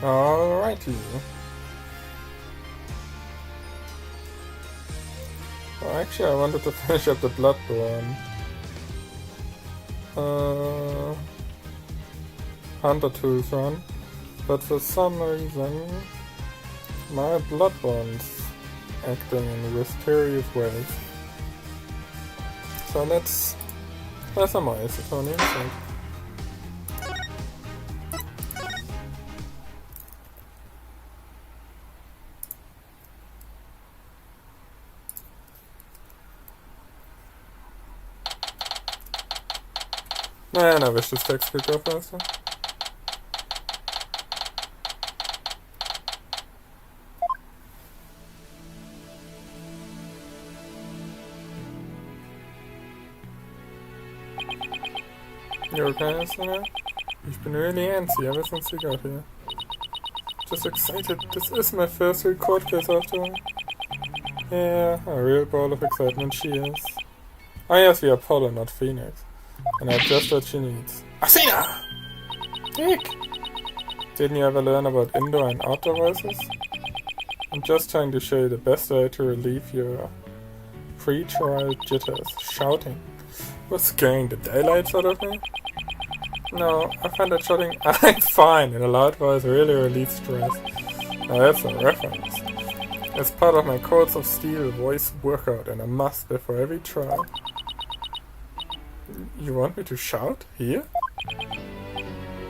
Alrighty. Well, actually, I wanted to finish up the Bloodborne Hunter Tools run, but for some reason my Bloodborne's acting in mysterious ways. So let's some more isotonium. Man, I wish this text could go faster. You okay, Sana? You've been really antsy ever since you got here. Just excited. This is my first record case after all. Yeah, a real ball of excitement she is. Oh yes, we are Apollo, not Phoenix. And I just what she needs. Athena! Dick! Didn't you ever learn about indoor and outdoor voices? I'm just trying to show you the best way to relieve your pre-trial jitters. Shouting. What's scaring the daylights out of me? No, I find that shouting I'm fine in a loud voice really relieves stress. Now that's a reference. It's part of my Codes of Steel voice workout and a must before every trial. You want me to shout? Here?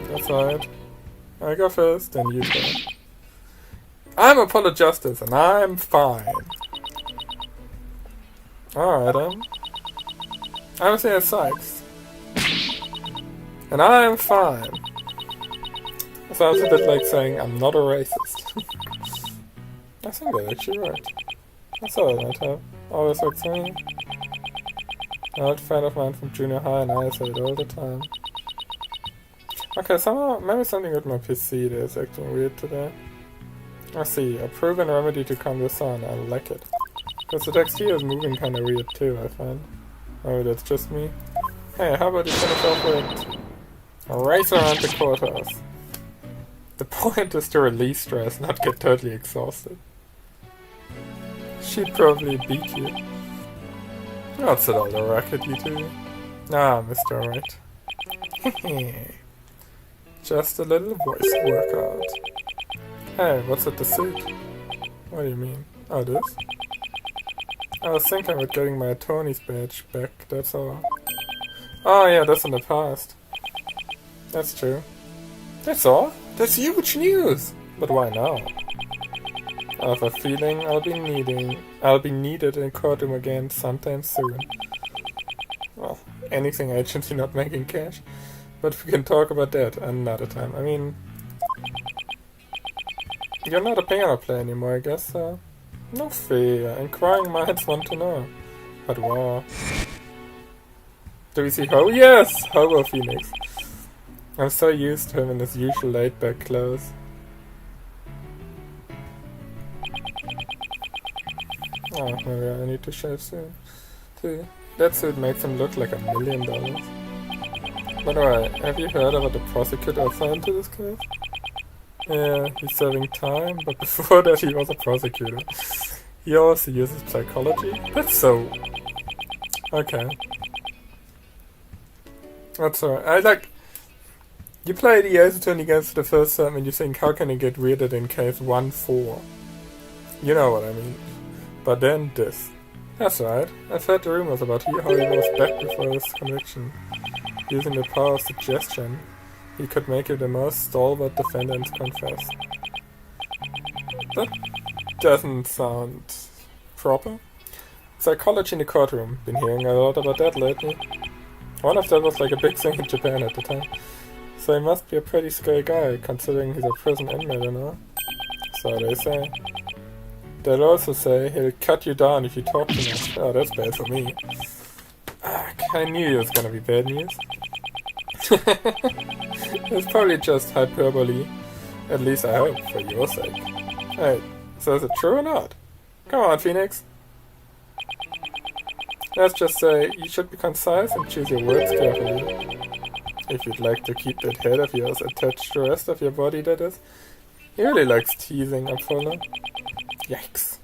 That's right. I go first, then you go. I'm Apollo Justice, and I'm fine. Alright, I'm Sarah Sykes. And I'm fine. That sounds a bit like saying I'm not a racist. I think that's actually right. That's all I might have. Always works for me. An old friend of mine from junior high and I say it all the time. Okay, somehow, maybe something with my PC that is acting weird today. I see, a proven remedy to calm the sun, I like it. Because the text here is moving kinda weird too, I find. Oh, that's just me. Hey, how about you finish off with a race around the courthouse? The point is to release stress, not get totally exhausted. She'd probably beat you. What's it all the racket, you two? Ah, Mr. Right. Just a little voice workout. Hey, what's at the suit? What do you mean? Oh, this? I was thinking about getting my attorney's badge back, that's all. Oh yeah, that's in the past. That's true. That's all? That's huge news! But why now? I have a feeling I'll be needed in courtroom again sometime soon. Well, anything agency not making cash. But we can talk about that another time. I mean, you're not a piano player anymore, I guess, so... No fear, inquiring minds want to know. But wow. Do we see Ho? Yes! Hobo Phoenix. I'm so used to him in his usual laid-back clothes. Oh, maybe I need to shave soon. Too. That suit makes him look like $1 million. By the way, have you heard about the prosecutor assigned to this case? Yeah, he's serving time, but before that he was a prosecutor. He also uses psychology? That's so... Okay. That's alright. You play the Ace Attorney games for the first time and you think, how can it get weirder than case 1-4? You know what I mean. But then this. That's right. I've heard the rumors about how he was back before his conviction. Using the power of suggestion, he could make you the most stalwart defendant confess. That doesn't sound proper. Psychology in the courtroom. Been hearing a lot about that lately. One of that was like a big thing in Japan at the time. So he must be a pretty scary guy, considering he's a prison inmate and all. So they say. They'll also say he'll cut you down if you talk too much. Oh, that's bad for me. I knew it was gonna be bad news. It's probably just hyperbole. At least I hope, for your sake. Hey, so is it true or not? Come on, Phoenix. Let's just say, you should be concise and choose your words carefully. If you'd like to keep that head of yours attached to the rest of your body, that is. He really likes teasing Apollo. Yikes.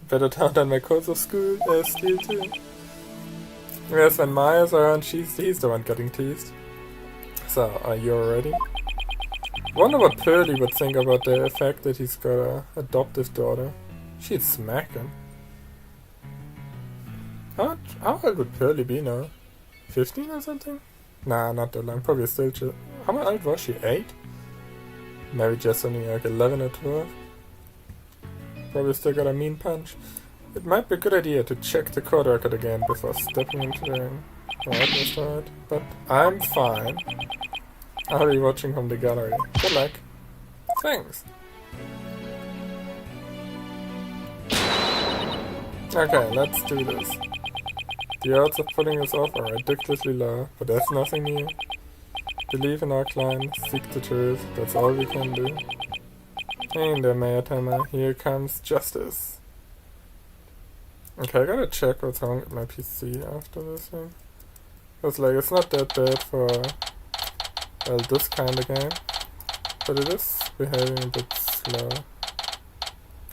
Better turn down my course of school, steel too. Yes, when Maya's around, he's the one getting teased. So, are you ready? Wonder what Pearly would think about the fact that he's got a adoptive daughter. She'd smack him. How old would Pearly be now? 15 or something? Nah, not that long. Probably still how old was she? 8? Maybe just only like 11 or 12. Probably still got a mean punch. It might be a good idea to check the court record again before stepping into the ring. Right, but I'm fine. I'll be watching from the gallery. Good luck. Thanks. Okay, let's do this. The odds of pulling this off are ridiculously low, but that's nothing new. Believe in our client, seek the truth, that's all we can do. Hey there, Mayatama, here comes justice. Okay, I gotta check what's wrong with my PC after this thing. Cause like, it's not that bad for, well, this kind of game. But it is behaving a bit slow.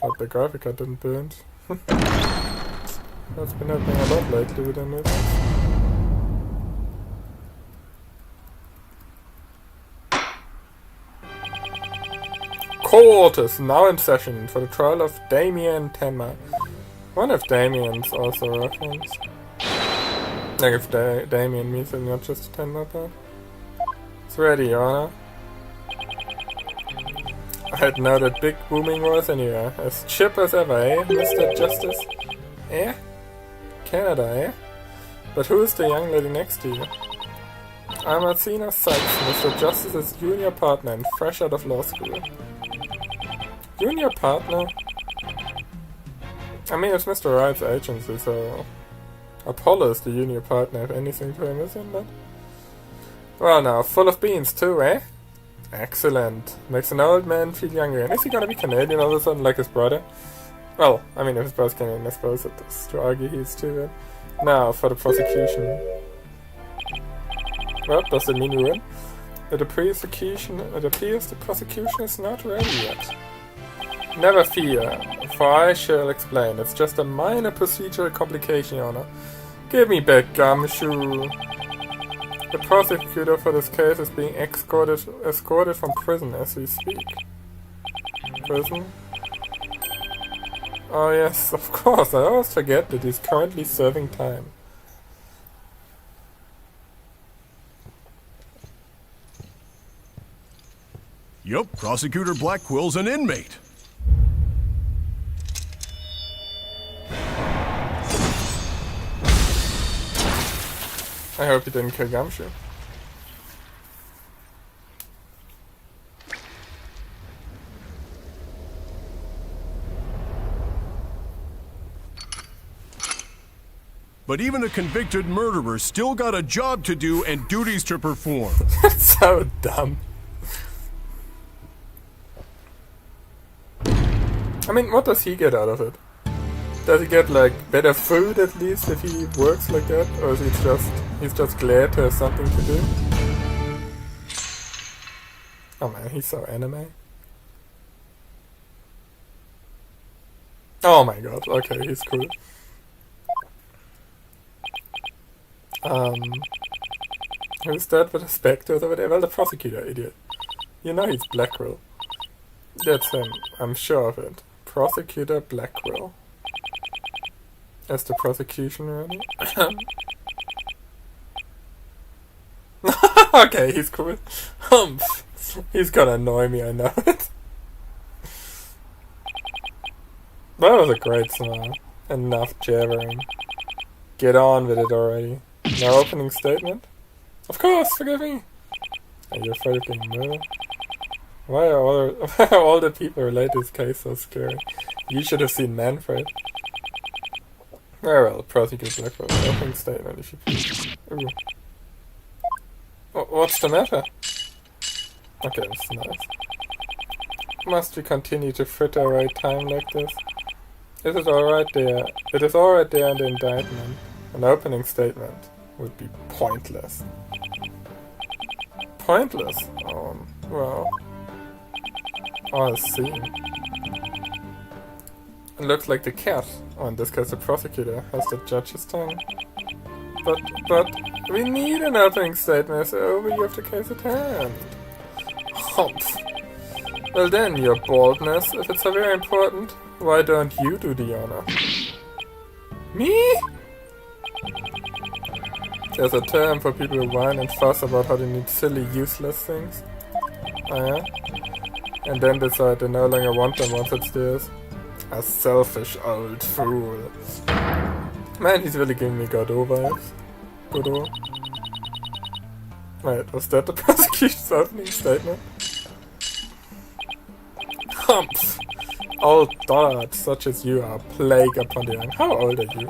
But the graphic card didn't burn. That's been happening a lot lately with this. Court is now in session for the trial of Damien Tenma. What if Damien's also a reference? Like if Damien means it's not just a Tenma part? It's ready, Your Honor. I had know that big booming voice anywhere. As chip as ever, eh, Mr. Justice? Eh? Canada, eh? But who is the young lady next to you? I'm Athena Sykes, Mr. Justice's junior partner and fresh out of law school. Junior partner? I mean, it's Mr. Wright's agency, so... Apollo is the junior partner, if anything to him, isn't it? Well now, full of beans too, eh? Excellent. Makes an old man feel younger. And is he gonna be Canadian all of a sudden, like his brother? Well, I mean, if his brother's Canadian, I suppose it is to argue he's too. Now, for the prosecution. What does it mean we win? It appears the prosecution is not ready yet. Never fear, for I shall explain. It's just a minor procedural complication, Your Honor. Give me back Gumshoe. The prosecutor for this case is being escorted from prison as we speak. Prison? Oh yes, of course, I always forget that he's currently serving time. Yup, Prosecutor Blackwell's an inmate. I hope he didn't kill Gumshoe. But even a convicted murderer still got a job to do and duties to perform. That's so dumb. I mean, what does he get out of it? Does he get, like, better food at least if he works like that? Or is he's just glad to have something to do? Oh man, he's so anime. Oh my god, okay, he's cool. Who's that with the specters over there? Well, the prosecutor, idiot. You know he's Blackwell. That's him, I'm sure of it. Prosecutor Blackwell. Is the prosecution ready? Okay, he's cool. He's gonna annoy me, I know it. That was a great smile. Enough jabbering. Get on with it already. No opening statement? Of course, forgive me! Are you afraid of being murdered? Why are all the people related to this case so scary? You should have seen Manfred. Very well, Prosecutor Blackwell. Opening statement if you please. Ooh. What's the matter? Okay, that's nice. Must we continue to fritter away time like this? Is it alright there? It is alright there in the indictment. An opening statement would be pointless. Pointless? Well... Oh, I see. It looks like the cat, or in this case the prosecutor, has the judge's tongue. But, we need an opening statement as the overview of the case at hand. Humph. Well then, your baldness, if it's so very important, why don't you do the honor? Me? There's a term for people who whine and fuss about how they need silly, useless things. Oh yeah? And then decide they no longer want them once it's theirs. A selfish old fool. Man, he's really giving me Godot vibes. Godot. Wait, was that the prosecution's opening statement? Humph! Old dotards such as you are a plague upon the young. How old are you?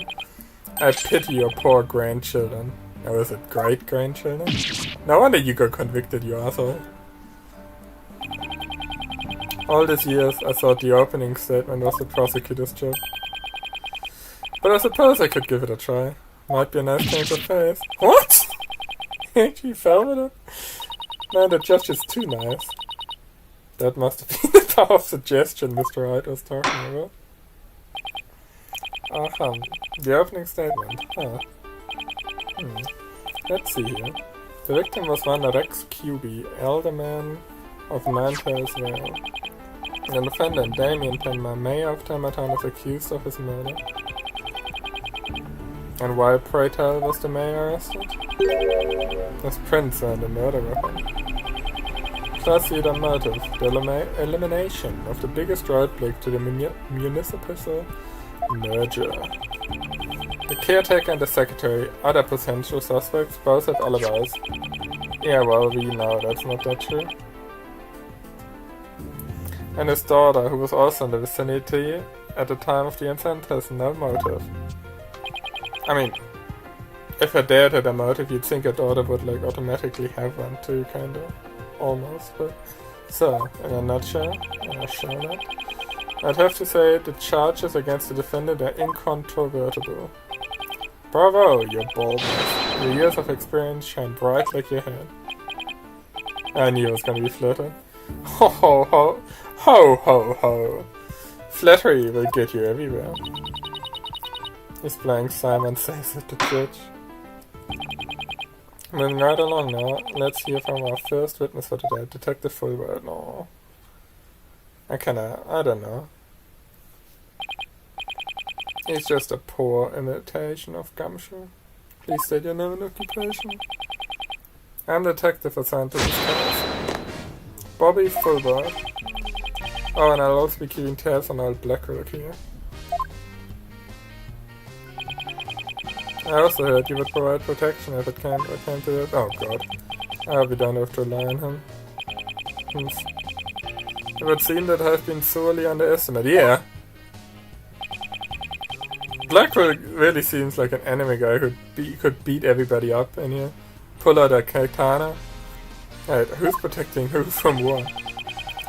I pity your poor grandchildren. Or is it great-grandchildren? No wonder you got convicted, you asshole. All these years I thought the opening statement was the prosecutor's job. But I suppose I could give it a try. Might be a nice change of pace. What? He actually fell with it? Man, the judge is too nice. That must have been the power of suggestion Mr. Wright was talking about. The opening statement. Huh. Let's see here. The victim was one Rex QB, alderman of Ninetales Vale. The defendant, Damien Penma, mayor of Tamertown, is accused of his murder. And why, pray tell, was the mayor arrested? As Prince and the murder weapon. Prosecutor motive, the elimination of the biggest roadblock to the municipal merger. The caretaker and the secretary, other potential suspects, both have alibis. Yeah, well, we know that's not that true. And his daughter, who was also in the vicinity at the time of the incident, has no motive. I mean, if her dad had a motive, you'd think her daughter would like automatically have one too, kinda. Almost, but... So, in a nutshell, I'd have to say the charges against the defendant are incontrovertible. Bravo, your baldness. Your years of experience shine bright like your head. I knew it was gonna be flirted. Ho ho ho. Ho ho ho. Flattery will get you everywhere. He's playing Simon Says at the church. Moving right along now, let's hear from our first witness for today, Detective Fulbright. No. I don't know. He's just a poor imitation of Gumshoe. Please state your name and occupation. I'm detective assigned to this case. Bobby Fulbright. Oh, and I'll also be keeping tabs on old Blackrock here. I also heard you would provide protection if it came to this. Oh god. I hope we don't have to rely on him. It would seem that I've been sorely underestimated. Yeah. Blackwell really seems like an anime guy who could beat everybody up in here. Pull out a katana. Right, who's protecting who from what?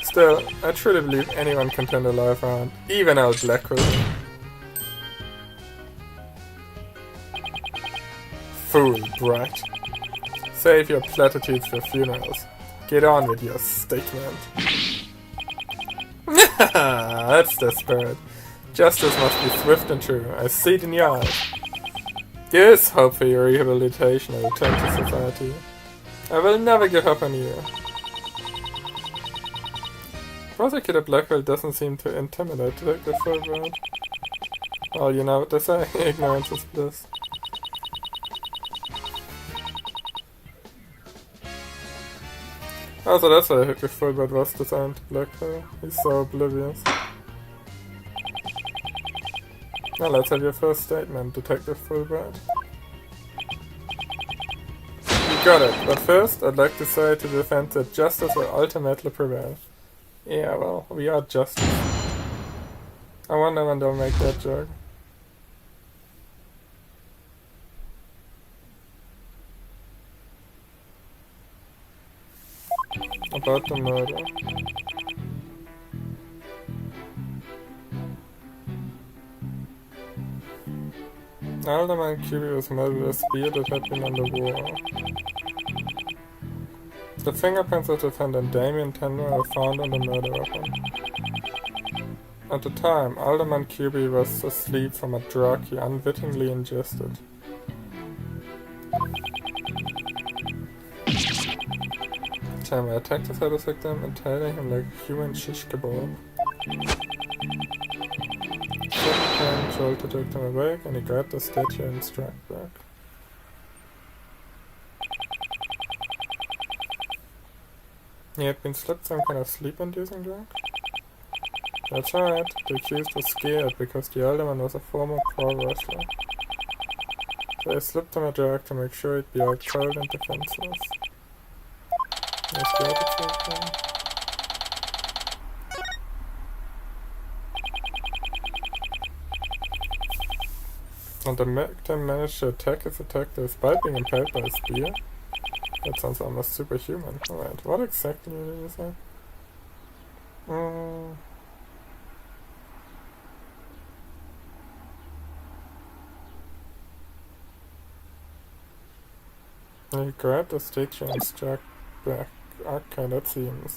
Still, I truly believe anyone can turn their life around. Even old Blackwell. Fool, brat. Save your platitudes for funerals. Get on with your statement. That's the spirit. Justice must be swift and true. I see it in your eyes. There is hope for your rehabilitation and return to society. I will never give up on you. Prosecutor Blackwell doesn't seem to intimidate Detective Fulbright. Well, you know what they say. Ignorance is bliss. Also, that's why Detective Fulbright was designed to Blackwell. He's so oblivious. Now let's have your first statement, Detective Fulbright. You got it, but first I'd like to say to the defense that justice will ultimately prevail. Yeah, well, we are justice. I wonder when they'll make that joke. About the murder. Alderman Curie was murdered with a spear that had been on the wall. The fingerprints of defendant Damien Tenma were found on the murder weapon. At the time, Alderman Cuby was asleep from a drug he unwittingly ingested. Tenma attacked his other victim, entailing him like a human shish kebab. Second time, Jolt took him awake and he grabbed the statue and struck back. He had been slipped some kind of sleep-inducing drug? That's right, the accused was scared because the alderman was a former pro wrestler. So they slipped him a drug to make sure he'd be out cold and defenseless. There's the attitude thing. And the victim managed to attack his attacker despite being impaled by a spear? That sounds almost superhuman. Alright, what exactly did you say? He grabbed the statue and struck back. Okay, that seems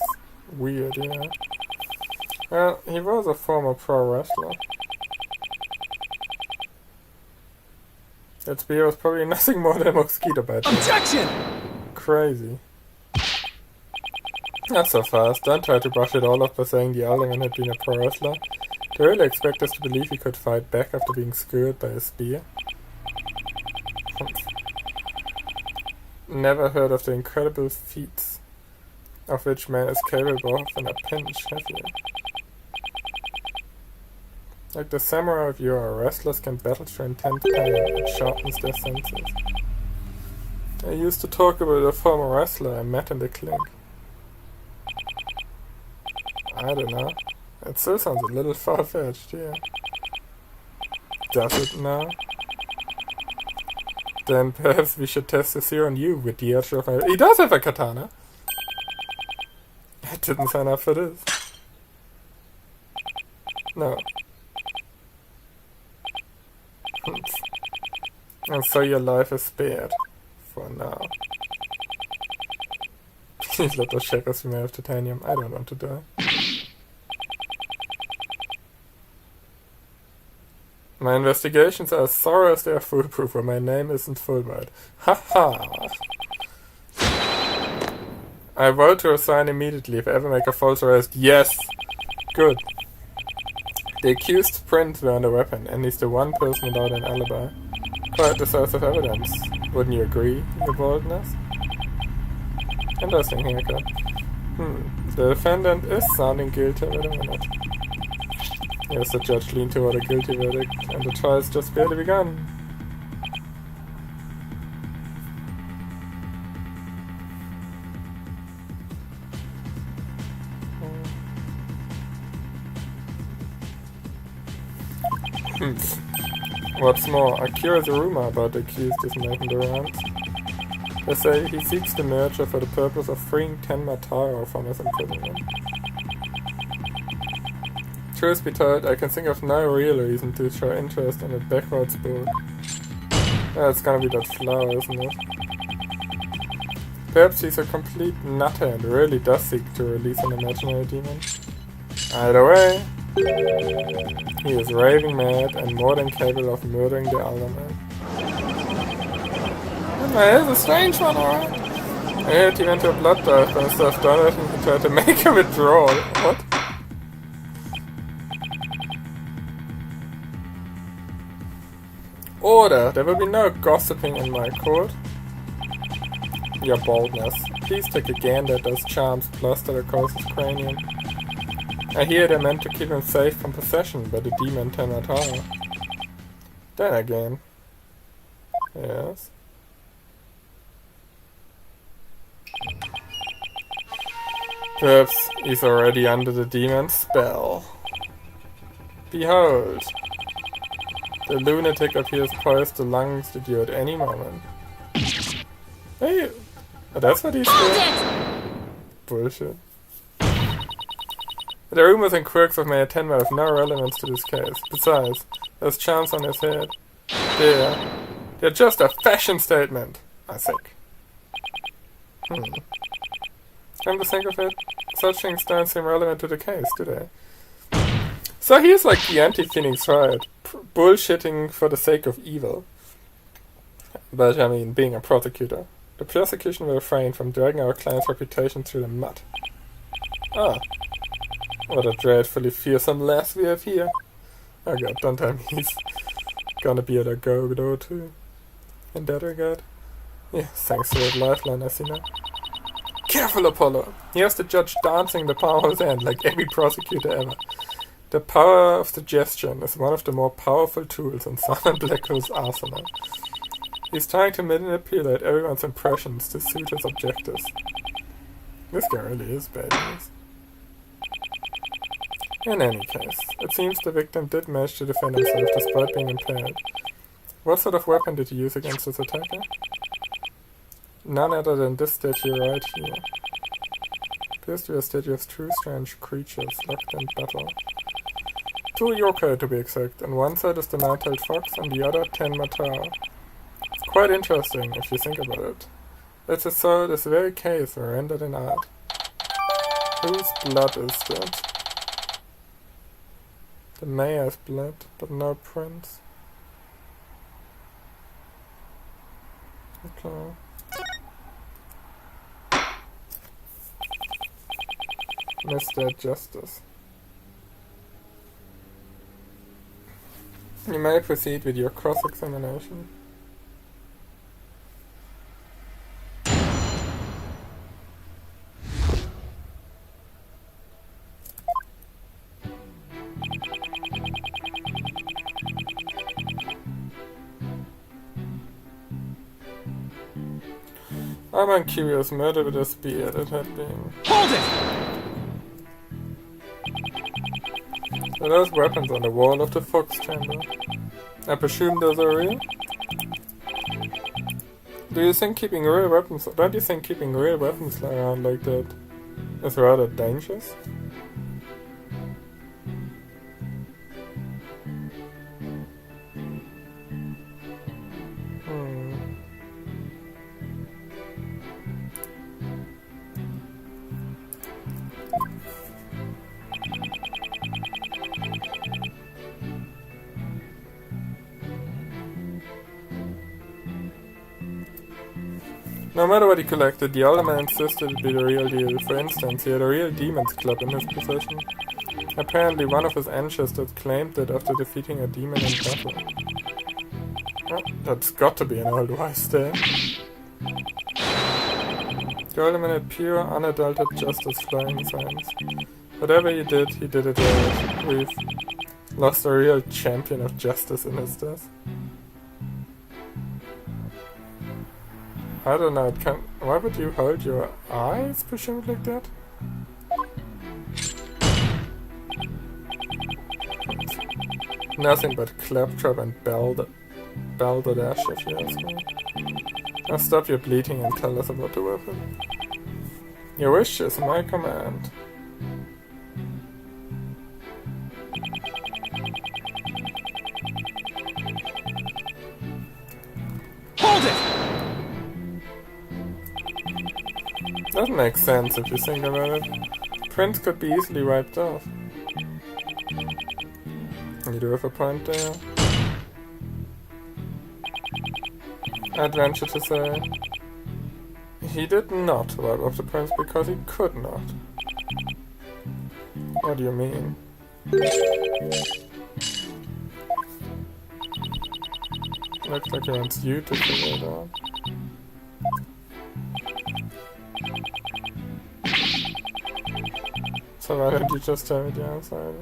weird, yeah. Well, he was a former pro wrestler. That spear was probably nothing more than a mosquito bite. Objection! Crazy. Not so fast. Don't try to brush it all off by saying the alderman had been a pro wrestler. Do you really expect us to believe he could fight back after being skewered by a spear? Never heard of the incredible feats of which man is capable of in a pinch, have you? Like the samurai of yore, wrestlers can battle through intense pain. It sharpens their senses. I used to talk about a former wrestler I met in the clink. I don't know. It still sounds a little far-fetched, yeah. Does it now? Then perhaps we should test this here on you with the edge of my... He does have a katana! I didn't sign up for this. No. And so your life is spared. For now. Please let those shackles be made of titanium. I don't want to die. My investigations are as thorough as they are foolproof, but my name isn't Fulbright. Ha ha! I vote to resign immediately if I ever make a false arrest. Yes! Good. The accused's prints were on the weapon, and he's the one person without an alibi. Quite decisive evidence. Wouldn't you agree, Your Boldness? Interesting haircut. The defendant is sounding guilty. Wait a minute. Yes, the judge leaned toward a guilty verdict, and the trial's just barely begun. What's more, a curious rumor about the accused is making the rounds. They say he seeks the merger for the purpose of freeing Tenma Taro from his imprisonment. Truth be told, I can think of no real reason to show interest in a backwards book. It's gonna be that flower, isn't it? Perhaps he's a complete nutter and really does seek to release an imaginary demon. Either way, he is raving mad and more than capable of murdering the alderman. Here's a strange one, alright. I heard he went to a blood dive, but instead of donating, he tried to make a withdrawal. What? Order! There will be no gossiping in my court. Your Boldness. Please take a gander at those charms plastered across his cranium. I hear they're meant to keep him safe from possession by the demon Tenma Taro. Then again. Yes. Perhaps he's already under the demon's spell. Behold! The lunatic appears poised to lunge at you at any moment. Hey! That's what he's doing? Bullshit. The rumors and quirks of Mayor Tenma have no relevance to this case. Besides, those charms on his head, they're just a fashion statement, I think. Come to think of it, such things don't seem relevant to the case, do they? So he's like the anti-Phoenix Wright, bullshitting for the sake of evil. But, I mean, being a prosecutor. The prosecution will refrain from dragging our client's reputation through the mud. Ah. What a dreadfully fearsome lass we have here. Oh god, don't tell me he's gonna be at a go-go too. In that regard. Yeah, thanks to that lifeline, I see now. Careful, Apollo! Here's the judge dancing the palm of his hand like every prosecutor ever. The power of suggestion is one of the more powerful tools in Simon Blackwood's arsenal. He's trying to manipulate everyone's impressions to suit his objectives. This guy really is bad news. In any case, it seems the victim did manage to defend himself despite being impaired. What sort of weapon did he use against his attacker? None other than this statue right here. Appears to be a statue of two strange creatures locked in battle. Two yokai to be exact. On one side is the nine-tailed fox, and the other Ten Matao. Quite interesting, if you think about it. Let's just so this very case were rendered in art. Whose blood is that? The mayor's blood, but no prints. Okay. Mr. Justice. You may proceed with your cross-examination. I'm uncurious, murder with a spear that had been... Hold it! Are those weapons on the wall of the Fox chamber? I presume those are real? Do you think keeping real weapons... Don't you think keeping real weapons around like that is rather dangerous? No matter what he collected, the older man insisted it be the real deal. For instance, he had a real demon's club in his possession. Apparently one of his ancestors claimed it after defeating a demon in battle. Oh, that's got to be an old wise tale. The older man had pure, unadulterated justice flying signs. Whatever he did it right. We've lost a real champion of justice in his death. I don't know, why would you hold your eyes presumably like that? Nothing but claptrap and balderdash, if you ask me. Now stop your bleating and tell us about the weapon. Your wish is my command. Hold it! That makes sense if you think about it. Prints could be easily wiped off. You do have a point there. I'd venture to say he did not wipe off the prints because he could not. What do you mean? Looks like he wants you to figure it out. So why don't you just tell me the answer?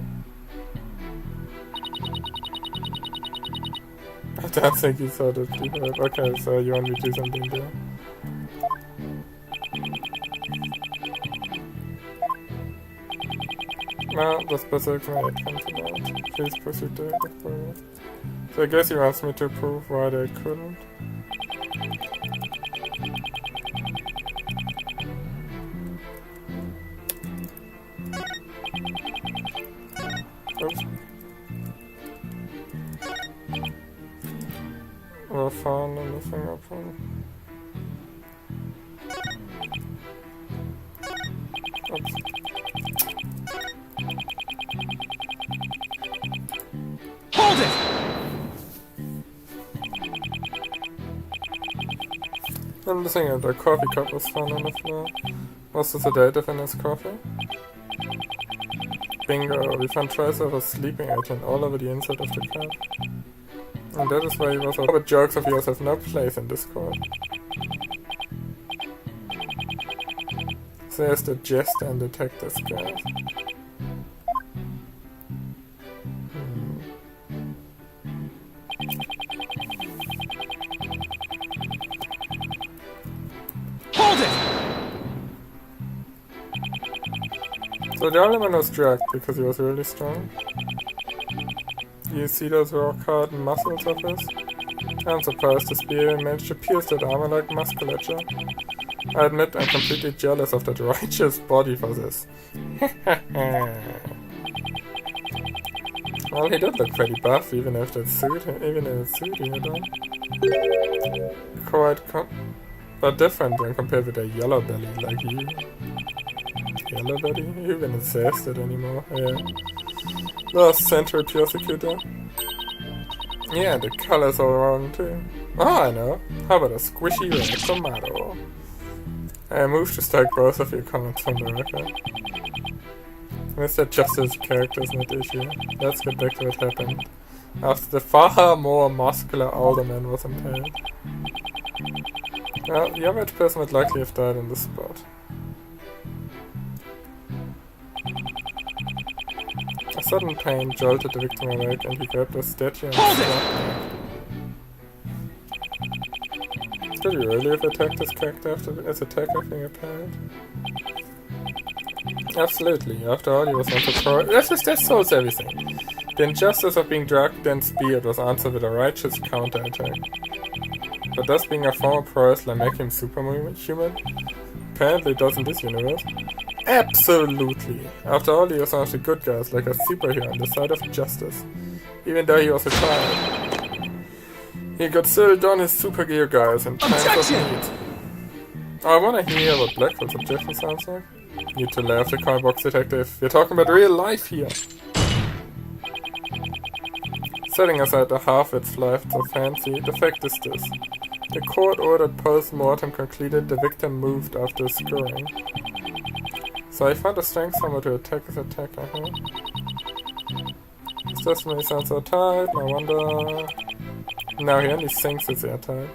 I don't think you saw that before. Okay, so you want me to do something there? Well, the specifics may come to that. Please proceed directly forward. So I guess he wants me to prove why they couldn't. Oops. Well, found in the fingerprint. Oops. Hold it! I'm just thinking the coffee cup was found on the floor. Was the sedative in his coffee? Bingo, we found traces of a sleeping agent all over the inside of the cup. And that is why he was out. But jokes of yours have no place in Discord. There's the jester and detective guys. Hold it! So the only one was drugged because he was really strong. You see those rock hard muscles of his? I'm surprised the spear managed to pierce that armor like musculature. I admit I'm completely jealous of that righteous body for this. Well, he did look pretty buff, even if that suit, even in the suit he had on. But different when compared with a yellow belly like you. Yellow belly? You even assessed it anymore. Yeah. Last century prosecutor. Yeah, the colors are wrong too. Oh, I know. How about a squishy red tomato? I moved to strike both of your comments from the record. Mr. Justice's character is not the issue. Let's get back to what happened. After the far more muscular older man was impaled. Well, the average person would likely have died on the spot. A sudden pain jolted the victim awake and he grabbed a statue and struck him. Did you really have attacked his character after his attack of being impaled? Absolutely. After all, he was once a pro. That solves everything. The injustice of being drugged and speared was answered with a righteous counterattack. But does being a former pro wrestler make him superhuman? Apparently it does in this universe. Absolutely. After all, he was one of the good guys, like a superhero on the side of justice. Even though he was retired. He could still don his supergear guys in times of need. I wanna hear what Blackfoot's objection sounds like. Need to lay off the car box detective. We're talking about real life here. Setting aside the half-wits life of fancy, the fact is this. The court-ordered post-mortem concluded the victim moved after scurrying. So I found a strength somewhere to attack his attacker, huh? His testimony sounds so tight, no wonder... No, he only thinks it's airtight.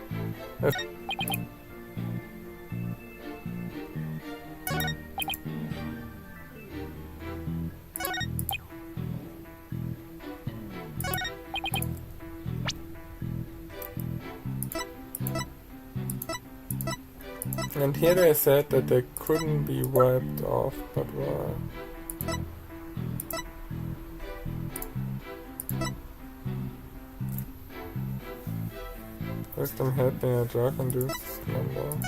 And here they said that they couldn't be wiped off, but why? Victim had been a drug-induced slumber.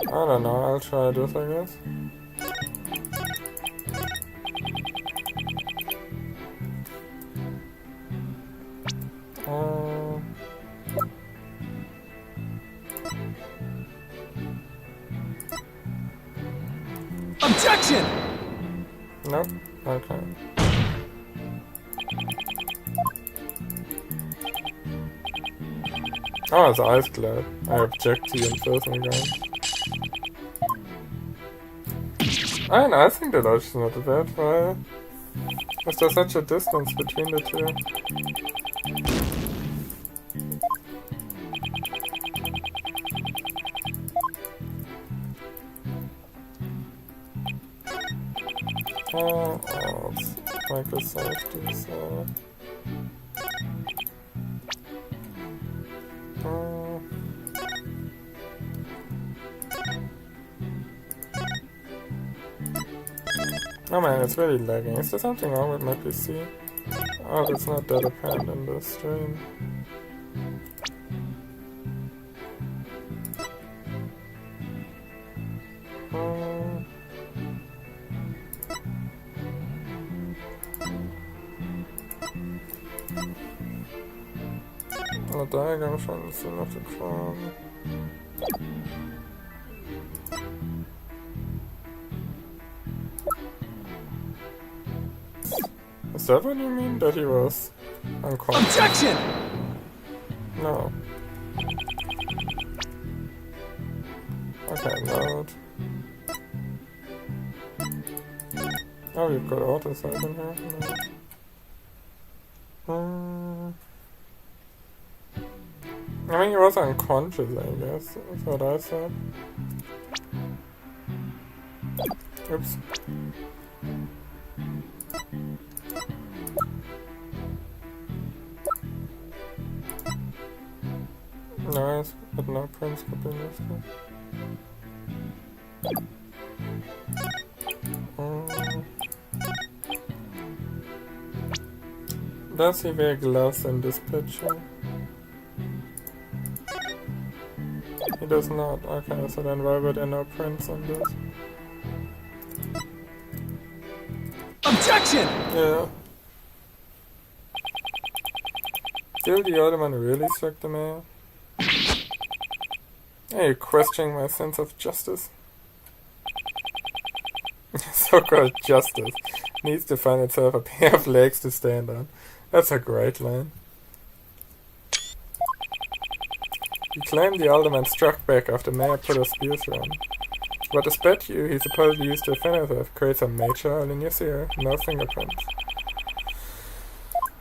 I don't know, I'll try this, I guess. Objection! Nope. Okay. Oh, his eyes glowed. I object to you in person again. I don't know, I think the logic is not bad, why is there such a distance between the two? Oh, like the safety, so... Oh man, it's really lagging. Is there something wrong with my PC? Oh, that's not that apparent in the stream. The diagram showing the scene of the crime. Is that what you mean? That he was unconscious? Objection! No. Okay, load. Oh, we've got autosave in here. No. I mean, he was unconscious, I guess. That's what I said. Oops. Nice, but no prints could be listed. Does he wear gloves in this picture? He does not. Okay, so then why were there no prints on this? Objection! Yeah. Did the other man really struck the man? Are you questioning my sense of justice? So-called justice needs to find itself a pair of legs to stand on. That's a great line. He claimed the alderman struck back after Mayor put a spear through him. But the statue he supposedly used to defend himself creates a major hole in your ear, no fingerprints.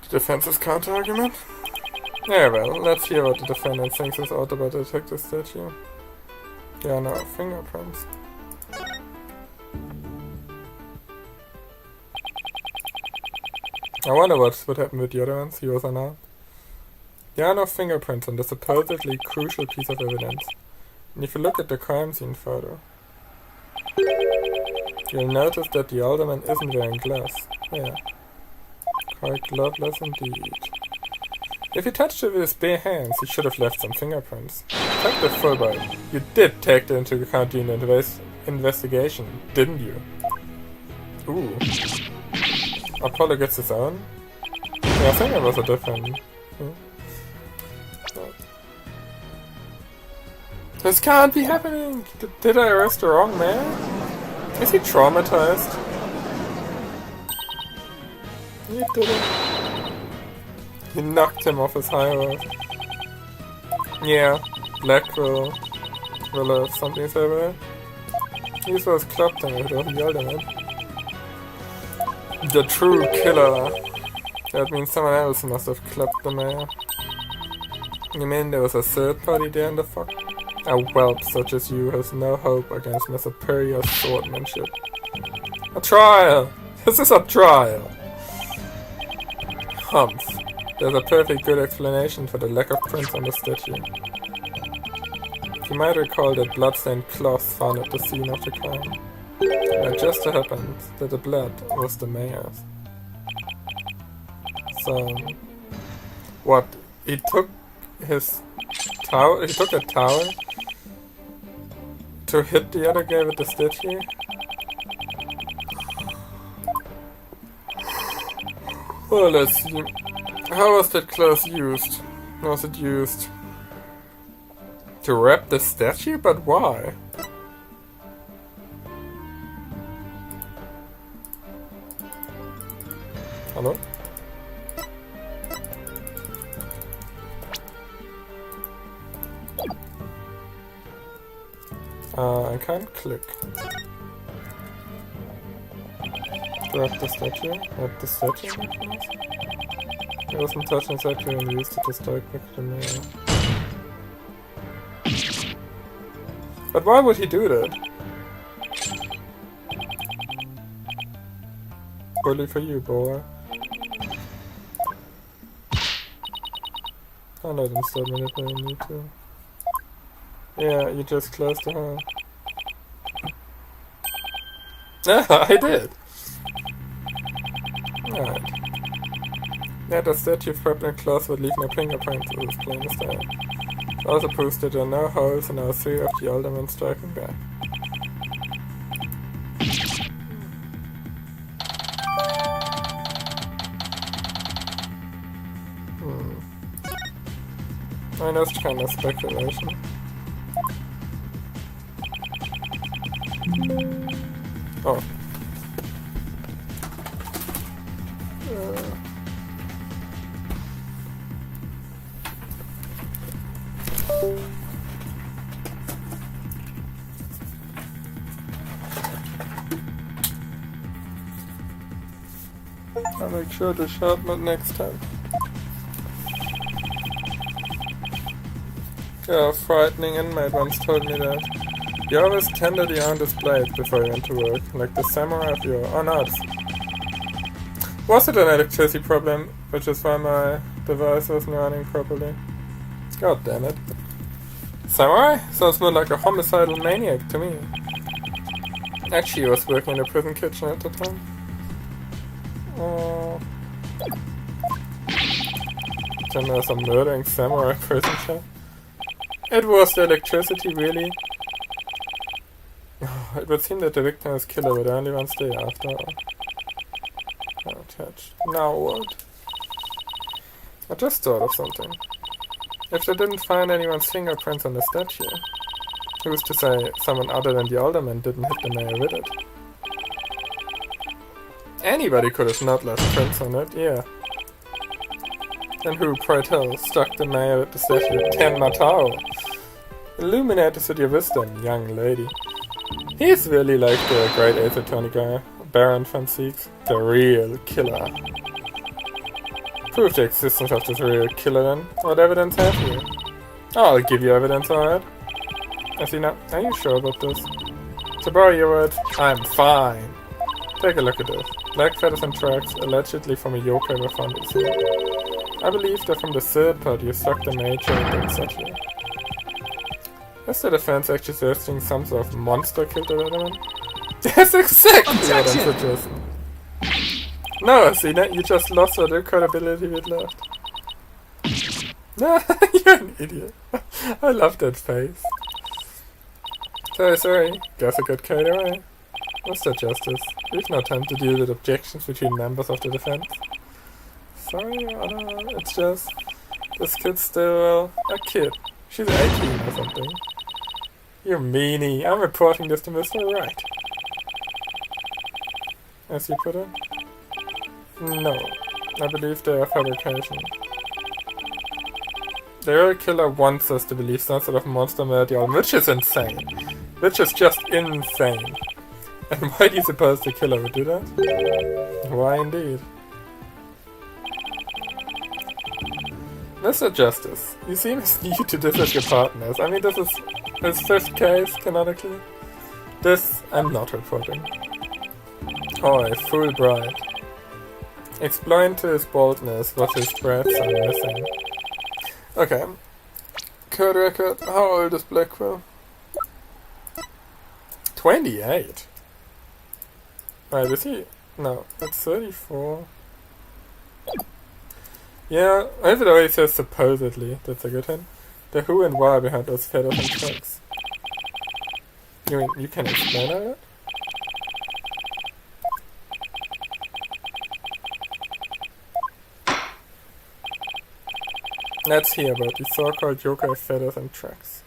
The defense's counter-argument? Yeah, well, let's hear what the defendant thinks is out about the detective statue. There are no fingerprints. I wonder what would happen with the other ones, he was unarmed. There are no fingerprints on the supposedly crucial piece of evidence. And if you look at the crime scene photo, you'll notice that the alderman isn't wearing gloves. Yeah. Quite gloveless indeed. If he touched it with his bare hands, he should have left some fingerprints. Detective Fulbright, you did take that into account in the investigation, didn't you? Ooh. Apollo gets his own? Yeah, I think it was a different... This can't be happening! Did I arrest the wrong man? Is he traumatized? You didn't. You knocked him off his high horse. Yeah, Black will have something to say about it. He was clubbed him with the alderman. The true killer. That means someone else must have clubbed the mayor. You mean there was a third party there in the fuck? A whelp such as you has no hope against my superior swordmanship. A trial! This is a trial! Humph. There's a perfect good explanation for the lack of prints on the statue. You might recall that blood-stained cloth found at the scene of the crime. It just so happens that the blood was the mayor's. So, what? He took his towel. He took a towel to hit the other guy with the statue. Well, let's see. How was that cloth used? Was it used to wrap the statue? But why? Hello? I can't click. Grab the statue? Wrap the statue? It wasn't touching the statue and used it to strike back the mayor. But why would he do that? Bully for you, boy. I'll let him start manipulating me too. Yeah, you just closed the hole. Yeah, I did! Alright. Yeah, the statue wrapped in cloth would leave no fingerprints, it was plain as day. It also proves that there are no holes in our theory of the alderman striking back. I know it's kind of speculation. Oh. I'll make sure to sharpen it next time. Yeah, a frightening inmate once told me that. You always tended your own displays before you went to work, like the samurai of your... Oh no, was it an electricity problem, which is why my device wasn't running properly? God damn it. Samurai? Sounds more like a homicidal maniac to me. Actually, he was working in a prison kitchen at the time. Then there's a murdering samurai prison shop. It was the electricity, really? It would seem that the victim's killer would only one stay after. Attached. Now what? I just thought of something. If they didn't find anyone's fingerprints on the statue, who's to say someone other than the alderman didn't hit the mayor with it? Anybody could have not left prints on it, yeah. And who, pray tell, struck the mayor with the statue? Ten Matao! Illuminate the city of wisdom, young lady. He's really like the great Ace Attorney guy, Baron von Sieks, the real killer. Prove the existence of this real killer then. What evidence have you? I'll give you evidence, alright? I see now. Are you sure about this? To borrow your words, I'm fine. Take a look at this. Black feathers and tracks, allegedly from a yokai, were found in sea. I believe they're from the third party who struck the major and then statue. Is the defense actually suggesting some sort of monster killed the veteran? That's exactly what I'm suggesting. No, see, you just lost all the credibility with left. No, you're an idiot. I love that face. Sorry. Guess I got carried away. Mr. Justice, we've no time to deal with objections between members of the defense. Sorry, it's just... This kid's still, a kid. She's 18 or something. You meanie. I'm reporting this to Mr. Wright. As you put it? No. I believe they are fabrication. The real killer wants us to believe some sort of monster murder, which is insane. Which is just insane. And why do you suppose the killer would do that? Why indeed? Mr. Justice, you seem as new to this as your partners. I mean, this is his fifth case, canonically. This, I'm not reporting. Oh, a full bride. Explain to his boldness what his threats are missing. Okay. Court record, how old is Blackwell? 28? Right, is he? No, it's 34. Yeah, if it always says supposedly, that's a good hint. The who and why behind those feathers and tracks. You mean, you can explain that? Let's hear about the so-called yokai feathers and tracks.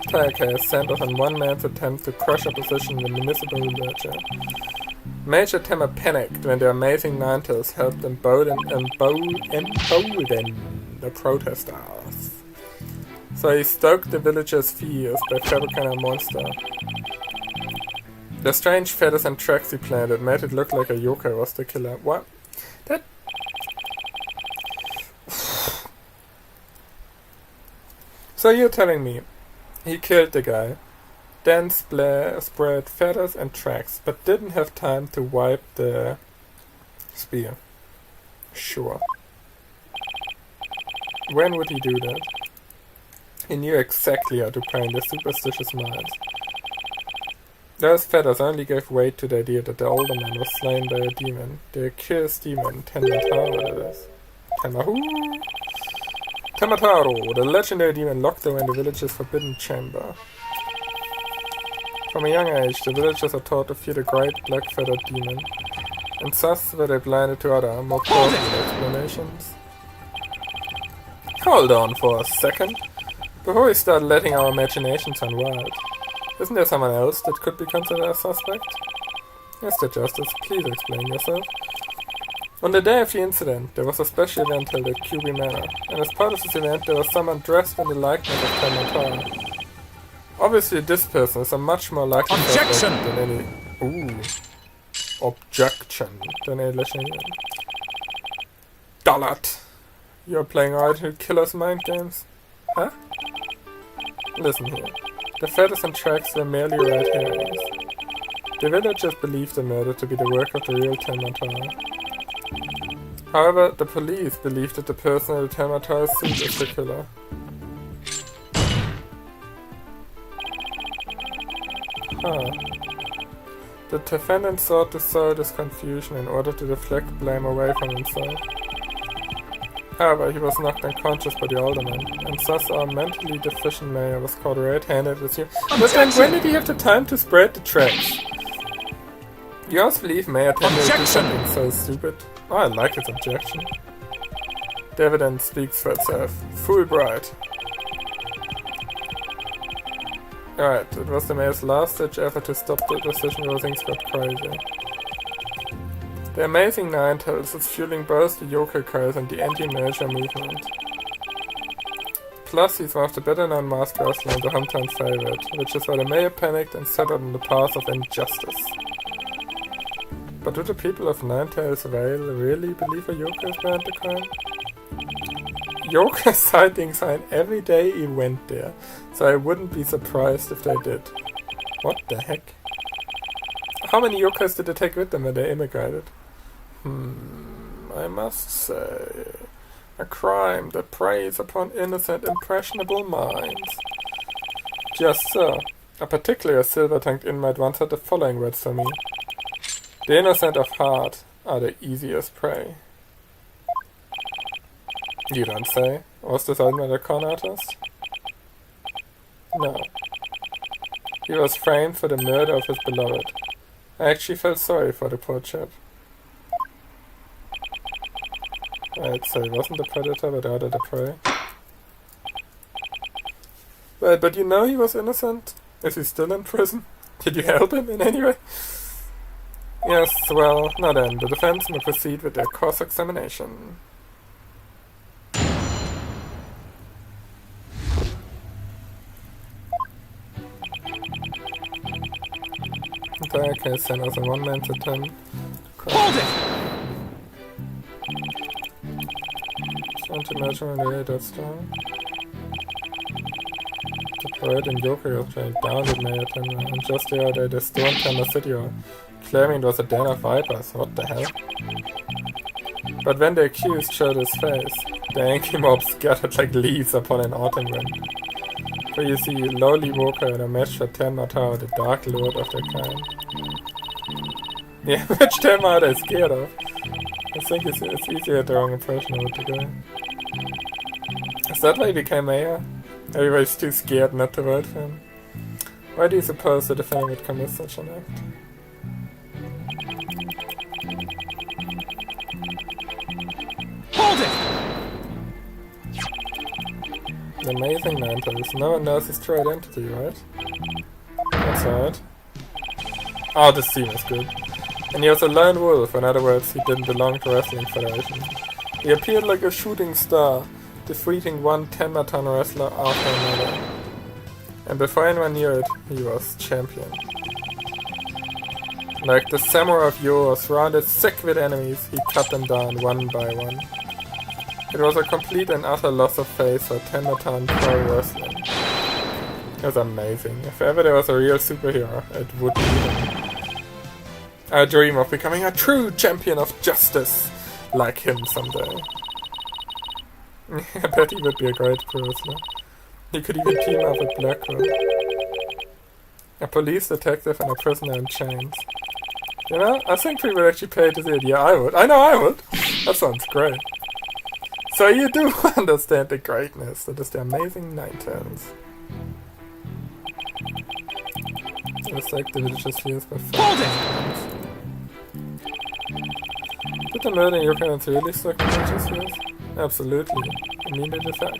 Entire case centers on one man's attempt to crush opposition in the municipal legislature. Major Temmer panicked when the amazing Nantes helped embolden the protesters. So he stoked the villagers' fears by fabricating a monster. The strange feathers and tracks he planted made it look like a yokai was the killer. What? That... So you're telling me he killed the guy, then spread feathers and tracks, but didn't have time to wipe the spear. Sure. When would he do that? He knew exactly how to play in the superstitious minds. Those feathers only gave weight to the idea that the older man was slain by a demon. The accursed demon, Tenmataro, that is. Temataro, the legendary demon locked away in the village's forbidden chamber. From a young age, the villagers are taught to fear the great black-feathered demon. and thus were they blinded to other, more plausible explanations. Hold on for a second, before we start letting our imaginations run wild. Isn't there someone else that could be considered a suspect? Mr. Justice, please explain yourself. On the day of the incident, there was a special event held at QB Manor, and as part of this event there was someone dressed in the likeness of Termatara. Obviously this person is a much more likely Objection! suspect than any... Objection than any Lashanian. Dollard! You're playing right killer's mind games? Huh? Listen here. The feathers and tracks were merely red herrings. The villagers believed the murder to be the work of the real Termatara. However, the police believed that the person in the Termatara suit is the killer. The defendant sought to sow this confusion in order to deflect blame away from himself. However, he was knocked unconscious by the alderman, and thus our mentally deficient mayor was caught red-handed with you. But then when did he have the time to spread the tracks? You also believe Mayor Tender did something so stupid? Oh, I like his objection. The evidence speaks for itself. Fulbright. Alright, it was the mayor's last-ditch effort to stop the decision where things got crazy. The amazing Ninetales is fueling both the yokai craze and the anti-merger movement. Plus, he's one of the better-known masked wrestlers and the hometown favorite, which is why the mayor panicked and set out on the path of injustice. But do the people of Ninetales Vale really believe a yokai is behind the crime? Yokai sightings are an everyday event there, so I wouldn't be surprised if they did. What the heck? How many yokais did they take with them when they immigrated? I must say, a crime that preys upon innocent, impressionable minds. Just so, a particularly silver-tongued inmate once had the following words for me. The innocent of heart are the easiest prey. You don't say? Was this Alderman a con artist? No. He was framed for the murder of his beloved. I actually felt sorry for the poor chap. Right, so he wasn't the predator, but rather the prey. Well, but you know he was innocent? Is he still in prison? Did you help him in any way? Yes, well, now then, the defense may proceed with their cross-examination. Entire case centers on one man's attempt. Hold it! Anti-measurement related strong. The parade in Yokai was trained down with Mayor Tender, and just the other day they stormed Tender City Hall, claiming it was a den of vipers. What the hell? But when the accused showed his face, the angry mob scattered like leaves upon an autumn wind. For you see, lowly Wokai in a match for Termatara, the dark lord of their kind. Yeah, which Termatara is scared of. I think it's easier the wrong impression of it to go. Is that why he became mayor? Everybody's too scared not to vote for him. Why do you suppose the defendant would commit such an act? Hold it! The amazing Ninetales. No one knows his true identity, right? That's right. Oh, this scene is good. And he was a lone wolf, in other words, he didn't belong to Wrestling Federation. He appeared like a shooting star, defeating one 10-ton wrestler after another. And before anyone knew it, he was champion. Like the samurai of yore, surrounded thick with enemies, he cut them down one by one. It was a complete and utter loss of face for 10-ton pro wrestling. It was amazing. If ever there was a real superhero, it would be him. I dream of becoming a true champion of justice, like him someday. I bet he would be a great pro wrestler. He could even team up with Blackwell. A police detective and a prisoner in chains. You know, I think people would actually pay to see it. Yeah, I would. I know I would. That sounds great. So you do understand the greatness that is the amazing Ninetales. It's like the villagers fears by Hold it! Did the murder in your parents really stuck in just years? Absolutely. Immediate effect.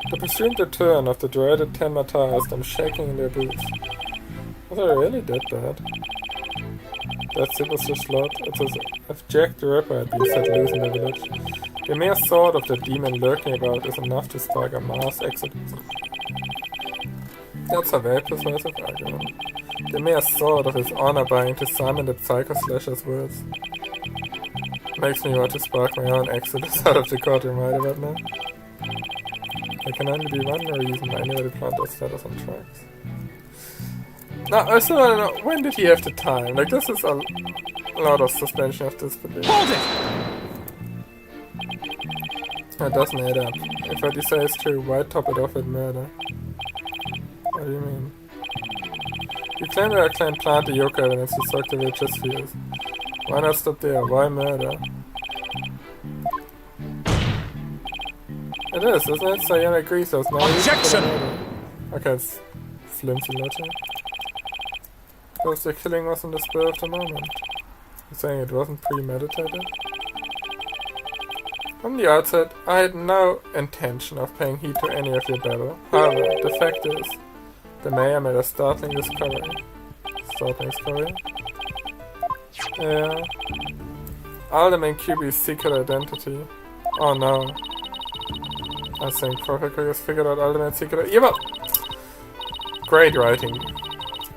The presumed return of the dreaded Tenma has them shaking in their boots. Was I really that bad? That superstitious lot, it's as if Jack the Ripper had been set loose in the village. The mere thought of the demon lurking about is enough to spark a mass exodus. That's a very persuasive argument. The mere thought of his honor buying to Simon the Psycho Slasher's words makes me want to spark my own exodus out of the courtroom right about now. There can only be one reason why anybody plant those status on tracks. Now, I still don't know, when did he have the time? Like, this is a lot of suspension of disbelief. Hold it! That doesn't add up. If what you say is true, why top it off with murder? What do you mean? You claim that I can plant the yoke evidence to suck the witch's fears. Why not stop there? Why murder? It is, isn't it? Sayana agrees, there's no reason for the murder. Okay, it's flimsy logic. Because the killing was on the spur of the moment. You're saying it wasn't premeditated? From the outset, I had no intention of paying heed to any of your babble. However, the fact is, the mayor made a startling discovery. Startling discovery? Yeah. Alderman QB's secret identity. Oh no. I think Prosecutor has figured out Alderman's secret. Yeah, but great writing.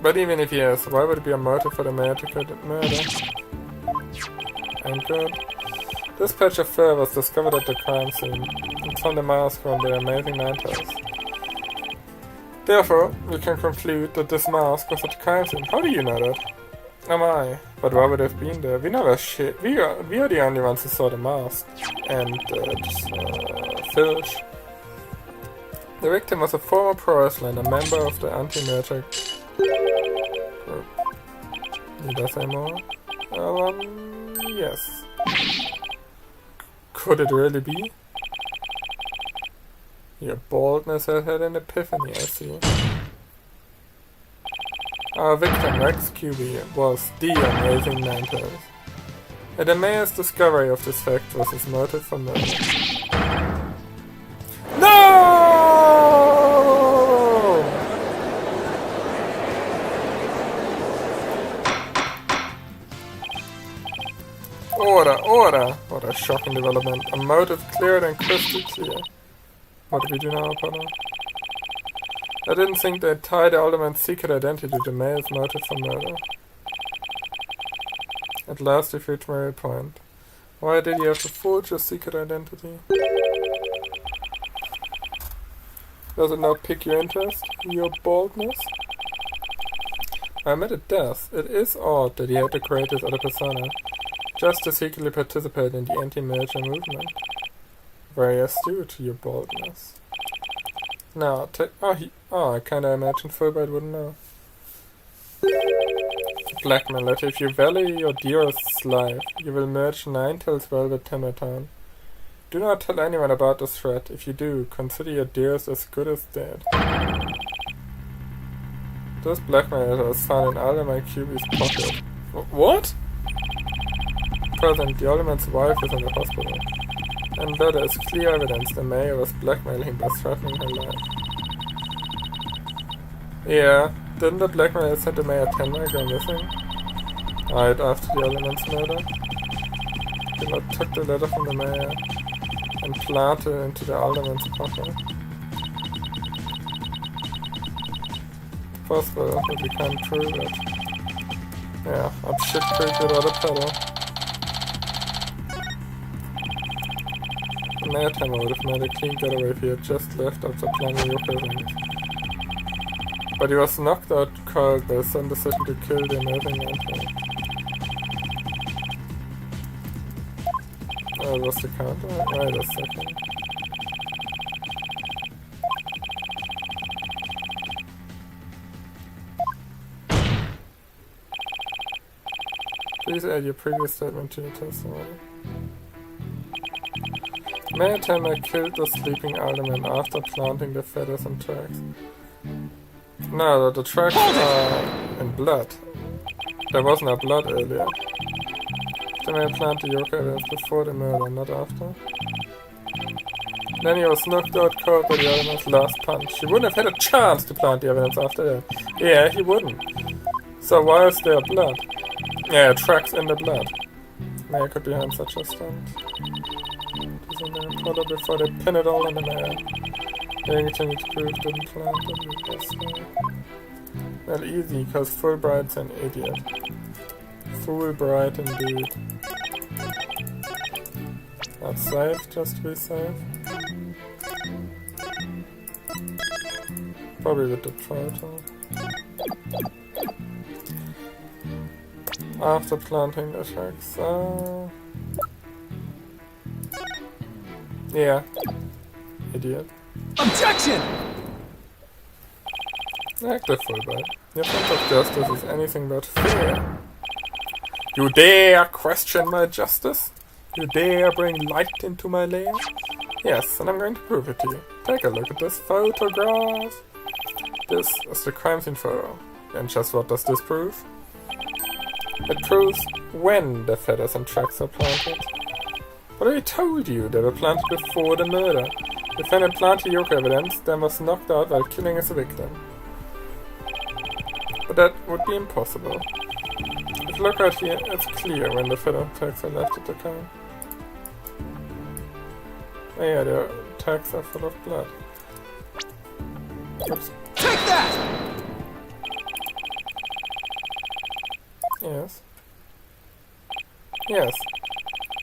But even if he has, why would it be a motive for the mayor to commit murder? Ain't good. This patch of fur was discovered at the crime scene. It's on the mask on the amazing Ninetales. Therefore, we can conclude that this mask was at the crime scene. How do you know that? Am I? But why would it have been there? We never shit. We are the only ones who saw the mask. And Filch. The victim was a former pro wrestler and a member of the anti-merger group. Need I say more? Yes. Could it really be? Your baldness has had an epiphany, I see. Our victim, Rex QB, was the amazing Ninetales. And the mayor's discovery of this fact was his motive for murder. No! Order! What a shocking development. A motive clearer than crystal clear. What do we do now, Potter? I didn't think they'd tie the Alderman's secret identity to the mayor's motive for murder. At last we've reached my point. Why did you have to forge your secret identity? Does it not pique your interest? Your baldness? I admit it does. It is odd that he had to create this other persona, just to secretly participate in the anti-merger movement. Very astute, your baldness. Now, I kinda imagined Fulbright wouldn't know. Blackmail letter. If you value your dearest's life, you will merge Ninetales well with Timbertown. Do not tell anyone about this threat. If you do, consider your dearest as good as dead. This blackmail letter was found in Alderman QB's pocket. What? Present, the Alderman's wife is in the hospital. And letter is clear evidence the mayor was blackmailing by threatening her life. Yeah, didn't the blackmailer send the mayor 10 go missing? Right after the Alderman's murder? They took the letter from the mayor and planted it into the Alderman's pocket. Possible, but we can't prove it. Yeah, I'm shit creek without a pedal. The mayor timer would have made a clean getaway if he had just left after planning your presence. But he was knocked out cold by his sudden decision to kill the amazing Ninetales. Oh, was the counter? Wait a second. Please add your previous statement to your testimony. Mayor Tamer killed the sleeping alderman after planting the feathers and tracks. No, the tracks are in blood. There was no blood earlier. The man planted the yoke evidence before the murder, not after. Then he was knocked out cold by the other man's last punch. He wouldn't have had a chance to plant the evidence after that. Yeah, he wouldn't. So why is there blood? Yeah, tracks in the blood. Mayor could be behind such a stunt. Doesn't they report it before they pin it all on the mayor? They continue to prove didn't plant it. Well, easy, because Fulbright's an idiot. Fulbright indeed. That's safe, just to be safe. Probably with the photo. After planting the tracks, yeah. Idiot. Objection! Active Fulbright. Your sense of justice is anything but fair. You dare question my justice? You dare bring light into my lair? Yes, and I'm going to prove it to you. Take a look at this photograph. This is the crime scene photo. And just what does this prove? It proves when the feathers and tracks are planted. But I told you they were planted before the murder. The defendant planted yoke evidence, then was knocked out while killing his victim. But that would be impossible. If you look right here, it's clear when the feather tags are left at the time. Oh yeah, the tags are full of blood. Oops. Take that! Yes. Yes.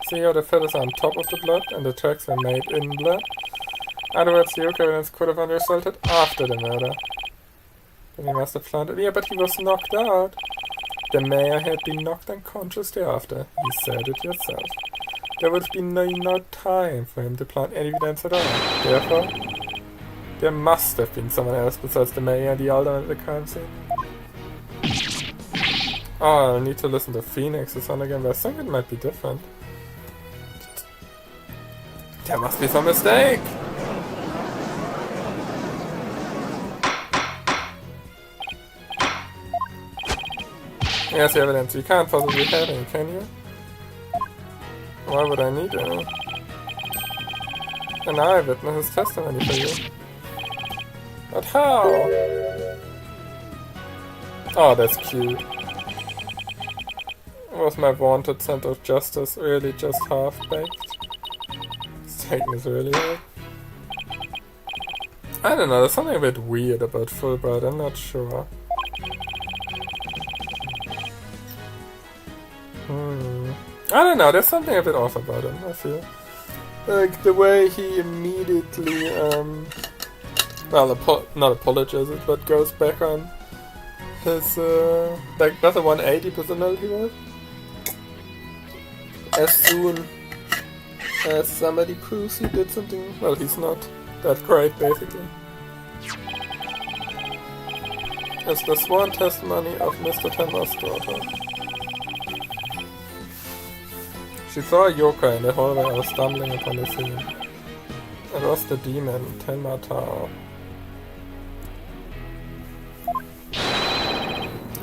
See how the feathers are on top of the blood and the tracks were made in blood? In other words, the yoke evidence could have resulted after the murder. Then he must have planted. Yeah, but he was knocked out. The mayor had been knocked unconscious thereafter. You said it yourself. There would have been no time for him to plant any evidence at all. Therefore, there must have been someone else besides the mayor and the alderman at the crime scene. Oh, I need to listen to Phoenix's song again, but I think it might be different. There must be some mistake! Here's the evidence. You can't possibly have any, can you? Why would I need any? An eyewitness's testimony for you. But how? Oh, that's cute. Was my vaunted sense of justice really just half-baked? This taking is really hard. I don't know, there's something a bit weird about Fulbright, I'm not sure. I don't know, there's something a bit off about him, I feel. Like, the way he immediately, well, not apologizes, but goes back on his, like, does a 180 personality mode. As soon as somebody proves he did something, well, he's not that great, basically. It's the sworn testimony of Mr. Tenma's daughter. She saw a yokai in the hallway and was stumbling upon the scene. It was the demon, Tenma Tao.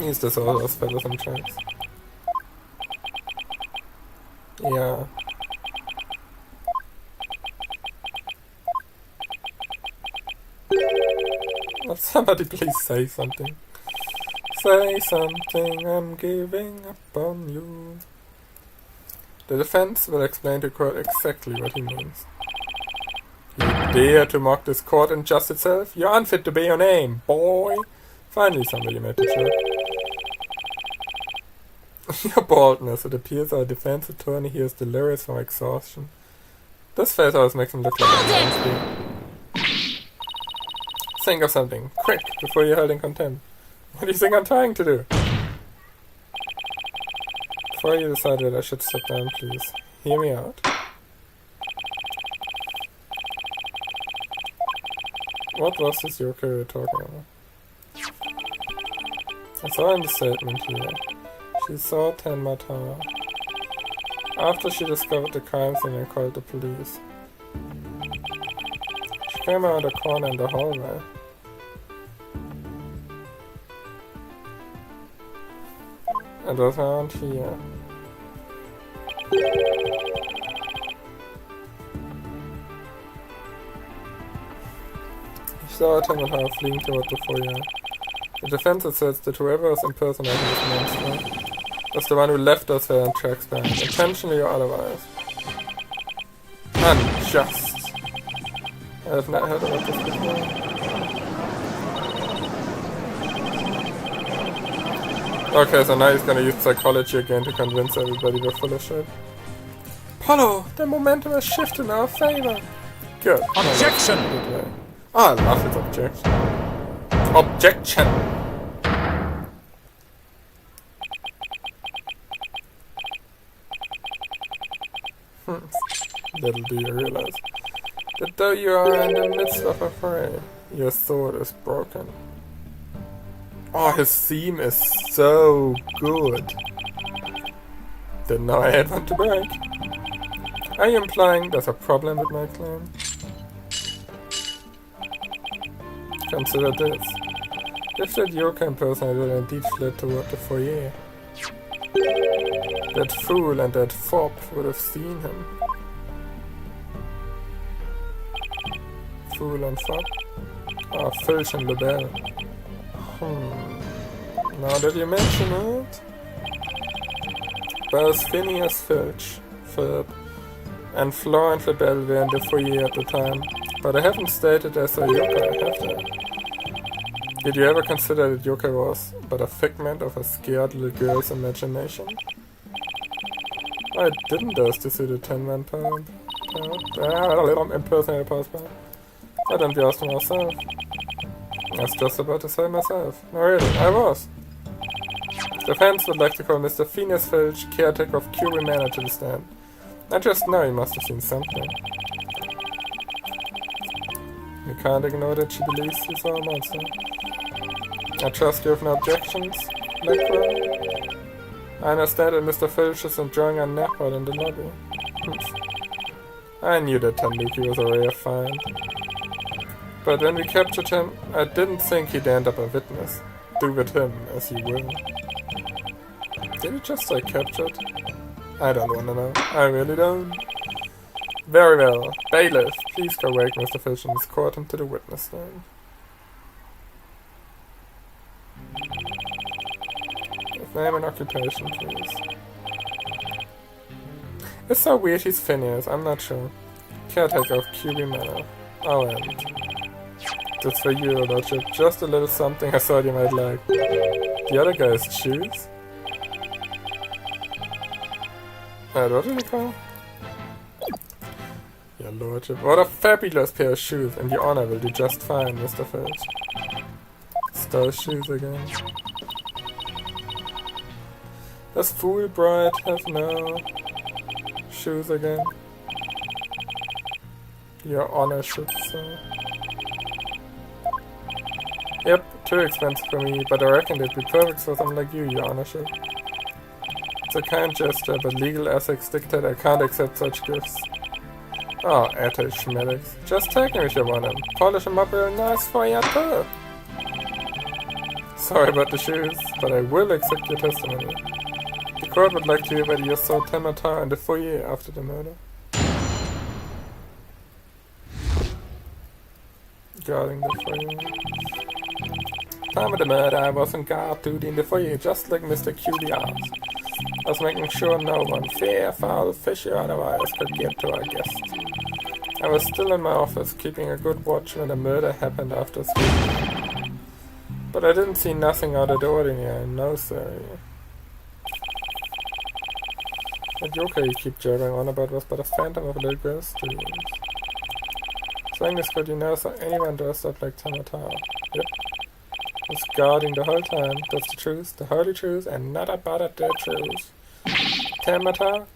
He's the soul of feathers and tracks. Yeah. Will somebody please say something? Say something, I'm giving up on you. The defense will explain to court exactly what he means. You dare to mock this court and just itself? You're unfit to bear your name, boy! Finally somebody made the joke. Your baldness, it appears our defense attorney here is delirious from exhaustion. This face always makes him look like a monster. Think of something, quick, before you're held in contempt. What do you think I'm trying to do? Before you decide that I should step down, please, hear me out. What was this yokai you were talking about? I saw in the statement here. She saw Tenma Tao after she discovered the crime scene and called the police. She came around the corner in the hallway. It was around here. Ich saw Tamatar fleeing toward the foyer. The defense asserts that whoever was impersonating this monster was the one who left us there and tracks behind, intentionally or otherwise. Unjust. I have not heard about this before. Okay, so now he's gonna use psychology again to convince everybody we're full of shit. Apollo, the momentum has shifted in our favor. Good. Objection! Oh, I love his objection. Objection! Little do you realize that though you are in the midst of a fray, your sword is broken. Oh, his theme is so good. Didn't know I had one to break. Are you implying there's a problem with my claim? Consider this. If that yokai impersonator had indeed fled toward the foyer, that fool and that fop would have seen him. Fool and fop? Ah, Filch and LaBelle. Now that you mention it, both Phineas Filch, Philip, and Flora and LaBelle were in the foyer at the time, but I haven't stated as a yokai, have they? Did you ever consider that yokai was but a figment of a scared little girl's imagination? I didn't dare to see the 10-man impersonator pass by. Why don't we ask him ourselves? I was just about to say myself. No, really, I was. The fans would like to call Mr. Phineas Filch, caretaker of QB Manor, to the stand. I just know he must have seen something. You can't ignore that she believes he saw a monster. I trust you have no objections, Blackrow? I understand that Mr. Filch is enjoying a nap out in the lobby. I knew that Tanuki was a rare find. But when we captured him, I didn't think he'd end up a witness. Do with him as you will. Did he just say captured? I don't want to know. I really don't. Very well. Bailiff, please go wake Mr. Filch and escort him to the witness stand. His name and occupation, please. It's so weird he's Phineas, I'm not sure. Caretaker of QB Manor. Oh, and that's for you, Lordship. Just a little something I thought you might like. The other guy's shoes? What did he call? Your Lordship. What a fabulous pair of shoes, and your honor will do just fine, Mr. Filch. It's those shoes again. Does Foolbright have no shoes again? Your honor should say. Yep, too expensive for me, but I reckon it'd be perfect for someone like you, your honorship. It's a kind gesture, but legal ethics dictate I can't accept such gifts. Oh, schmedics. Just take them if you want them. Polish them up real nice for you too. Sorry about the shoes, but I will accept your testimony. The court would like to hear whether you saw Tamatar in the foyer after the murder. Guarding the foyer. Time of the murder, I was on guard duty in the foyer, just like Mr. QB asked. I was making sure no one, fair, foul, fishy or otherwise, could get to our guest. I was still in my office, keeping a good watch when the murder happened after school. But I didn't see nothing out of the ordinary, no sir. That yokai you keep jabbering on about was but a phantom of a little girl's dreams. Saying this, could you never saw anyone dressed up like Tamatar? Yep. Was guarding the whole time. That's the truth, the holy truth, and not about it the truth. Tamatar?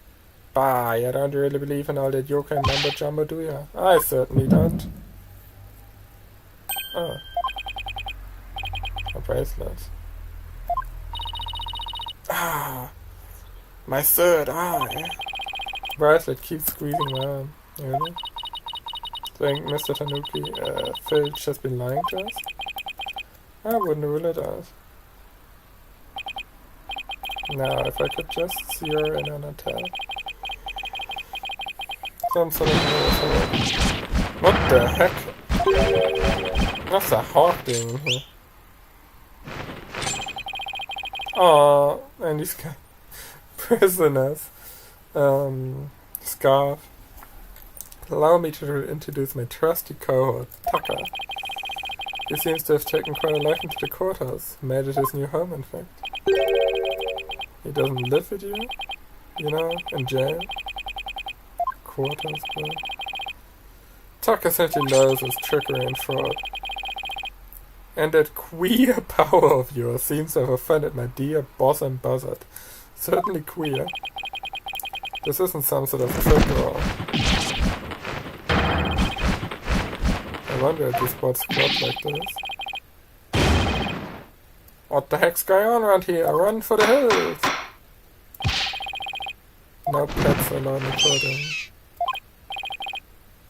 Bah, you don't really believe in all that yokai mumbo jumbo, do you? I certainly don't. Oh. A bracelet. Ah! My third eye! Bracelet keeps squeezing my arm. Really? Think Mr. Tanuki, Filch has been lying to us? I wouldn't rule it out. Now, if I could just see her in an hotel. Some sort of news. What the heck? What's a hawk doing in here? Oh, and he's got prisoners. Scarf. Allow me to introduce my trusty cohort, Tucker. He seems to have taken quite a liking to the courthouse. Made it his new home, in fact. He doesn't live with you, you know, in jail. Courthouse, but... Tucker certainly loves his trickery and fraud. And that queer power of yours seems to have offended my dear boss and buzzard. Certainly queer. This isn't some sort of trick or... I wonder if this bot squat like this. What the heck's going on around here? Run for the hills! No pets allowed in clothing.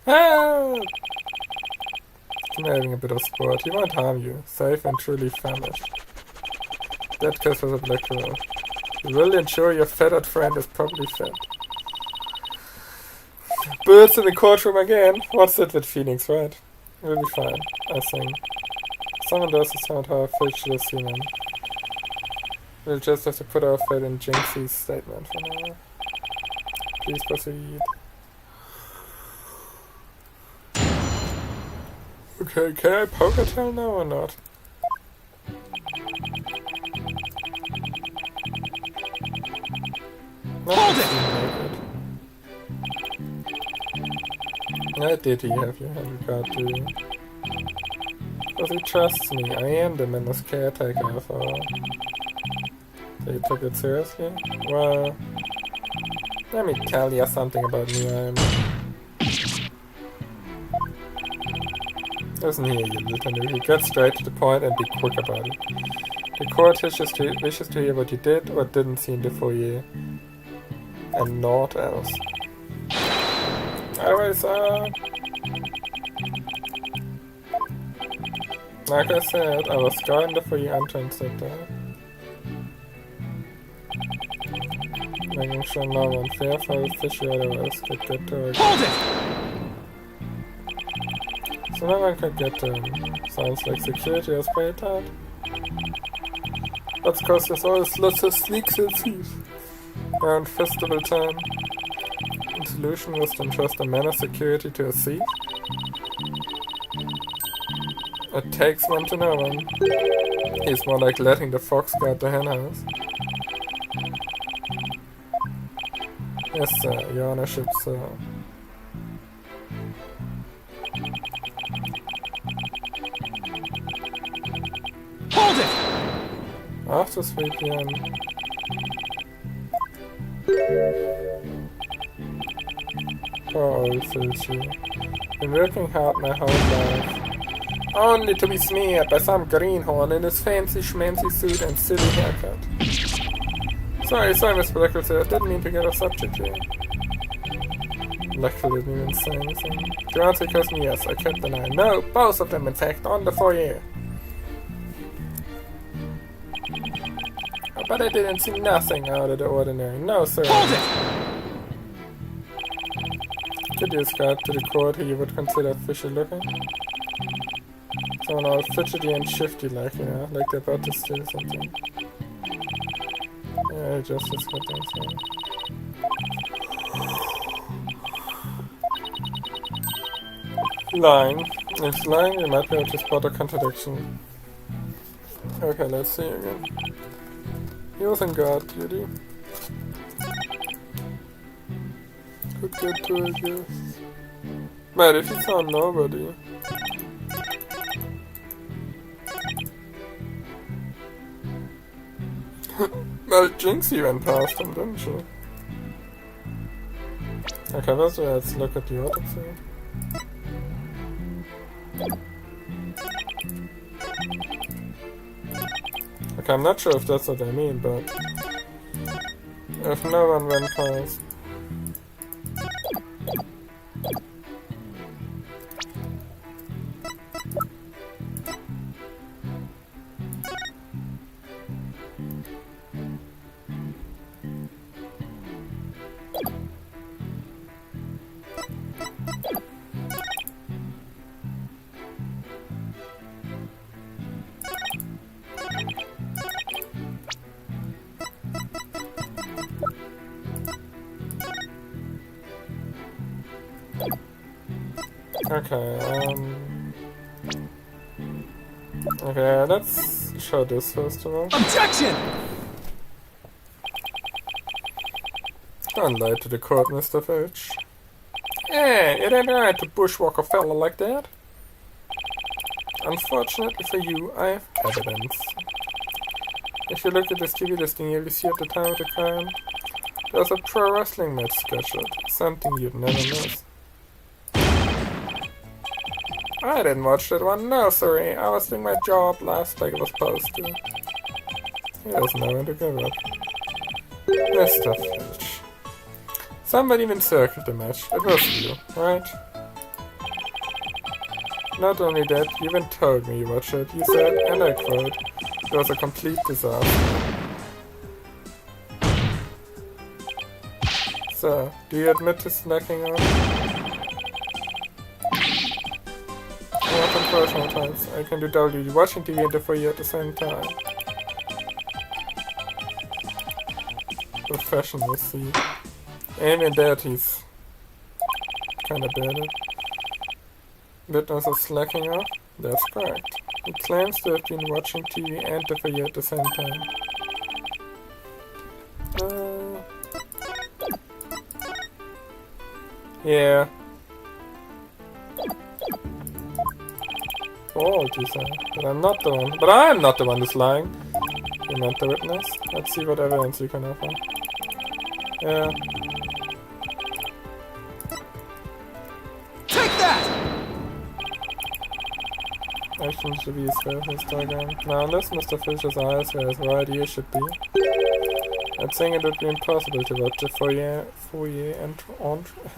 Help! I'm having a bit of sport. He won't harm you. Safe and truly famished. That kiss was a black hole. You will ensure your feathered friend is properly fed. Birds in the courtroom again. What's it with feelings, right? We'll be fine, I think. Someone does the sound how I should have seen him. We'll just have to put our faith in Jinxie's statement for now. Please proceed. Okay, can I poker tell now or not? Hold it! Why did he have your hand card too? Because he trusts me. I am the menace caretaker of all. So you took it seriously? Well, let me tell you something about me. Listen here, you little newbie. Get straight to the point and be quick about it. The court wishes to hear what you did or didn't see in the foyer. And naught else. Anyways, like I said, I was guarding the foyer entrance that day. Making sure no one fearful, fishy or otherwise could get to it. Hold it! So no one could get to him. Sounds like security was pretty tight. That's cause there's always lots of sneaks and thieves around festival time. The solution was to entrust a man of security to a thief. It takes one to know one. He's more like letting the fox guard the henhouse. Yes, sir. Your ownership, sir. Hold it! After 3 p.m. Poor old Filchy. Been working hard my whole life. Only to be sneered by some greenhorn in his fancy schmancy suit and silly haircut. Sorry, Mr. Blackwood, I didn't mean to get a subject here. Blackwood didn't even say anything. To answer your question, yes, I can't deny. No, both of them, in fact, on the foyer. But I didn't see nothing out of the ordinary. No, sir. Hold it! Could you describe to the court who you would consider fishy looking? Someone all fidgety and shifty like, you know, like they're about to steal something. Yeah, justice got them, so. Lying. If it's lying, you might be able to spot a contradiction. Okay, let's see again. He was on guard duty. Could get to it, yes. But if he saw nobody... Well, Jinxie went past him, didn't she? Okay, let's look at the autopsy. Okay, I'm not sure if that's what I mean, but... If no one went past... Okay, okay, let's show this first of all. Objection! Don't lie to the court, Mr. Filch. Hey, it ain't right to bushwalk a fella like that. Unfortunately for you, I have evidence. If you look at this TV listing, you'll see at the time of the crime, there's a pro wrestling match scheduled. Something you'd never miss. I didn't watch that one, no sorry. I was doing my job last like I was supposed to. He doesn't know when to give up. Mr. Filch. Somebody even circled the match. It was you, right? Not only that, you even told me you watched it. You said, and I quote, it was a complete disaster. So, do you admit to slacking off? Not on personal times. I can do double duty, watching TV and the foyer at the same time. Professional, see. Even that he's kinda bad at. Witness of slacking off? That's correct. He claims to have been watching TV and the foyer at the same time. Yeah. Bold, you say. But I'm not the one. But I'm not the one who's lying. You meant the witness? Let's see what evidence you can offer. Yeah. Action should be his diagram. Now, unless Mr. Fisher's eyes are as wide as should be, I'd think it would be impossible to watch the foyer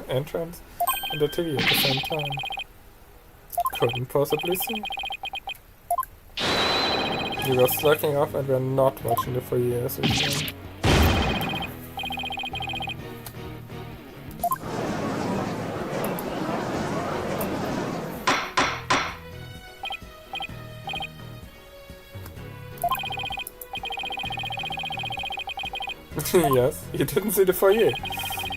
entrance and the TV at the same time. Couldn't possibly see. You were slacking off and were not watching the foyer as usual. Yes, you didn't see the foyer.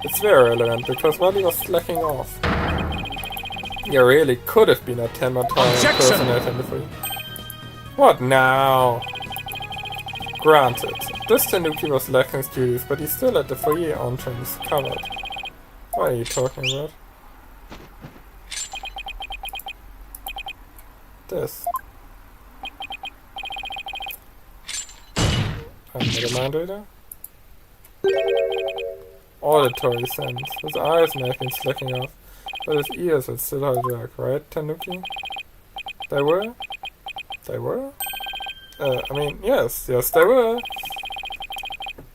It's very relevant, because while he was slacking off, you really could have been a Tematara impersonator in the foyer. What now? Granted, this Tanuki was lacking his duties, but he still had the foyer entrance covered. What are you talking about? This. Another mind reader? Auditory sense. His eyes may have been slacking off, but his ears would still hold dark, right, Tanuki? They were? They were? I mean, yes, they were.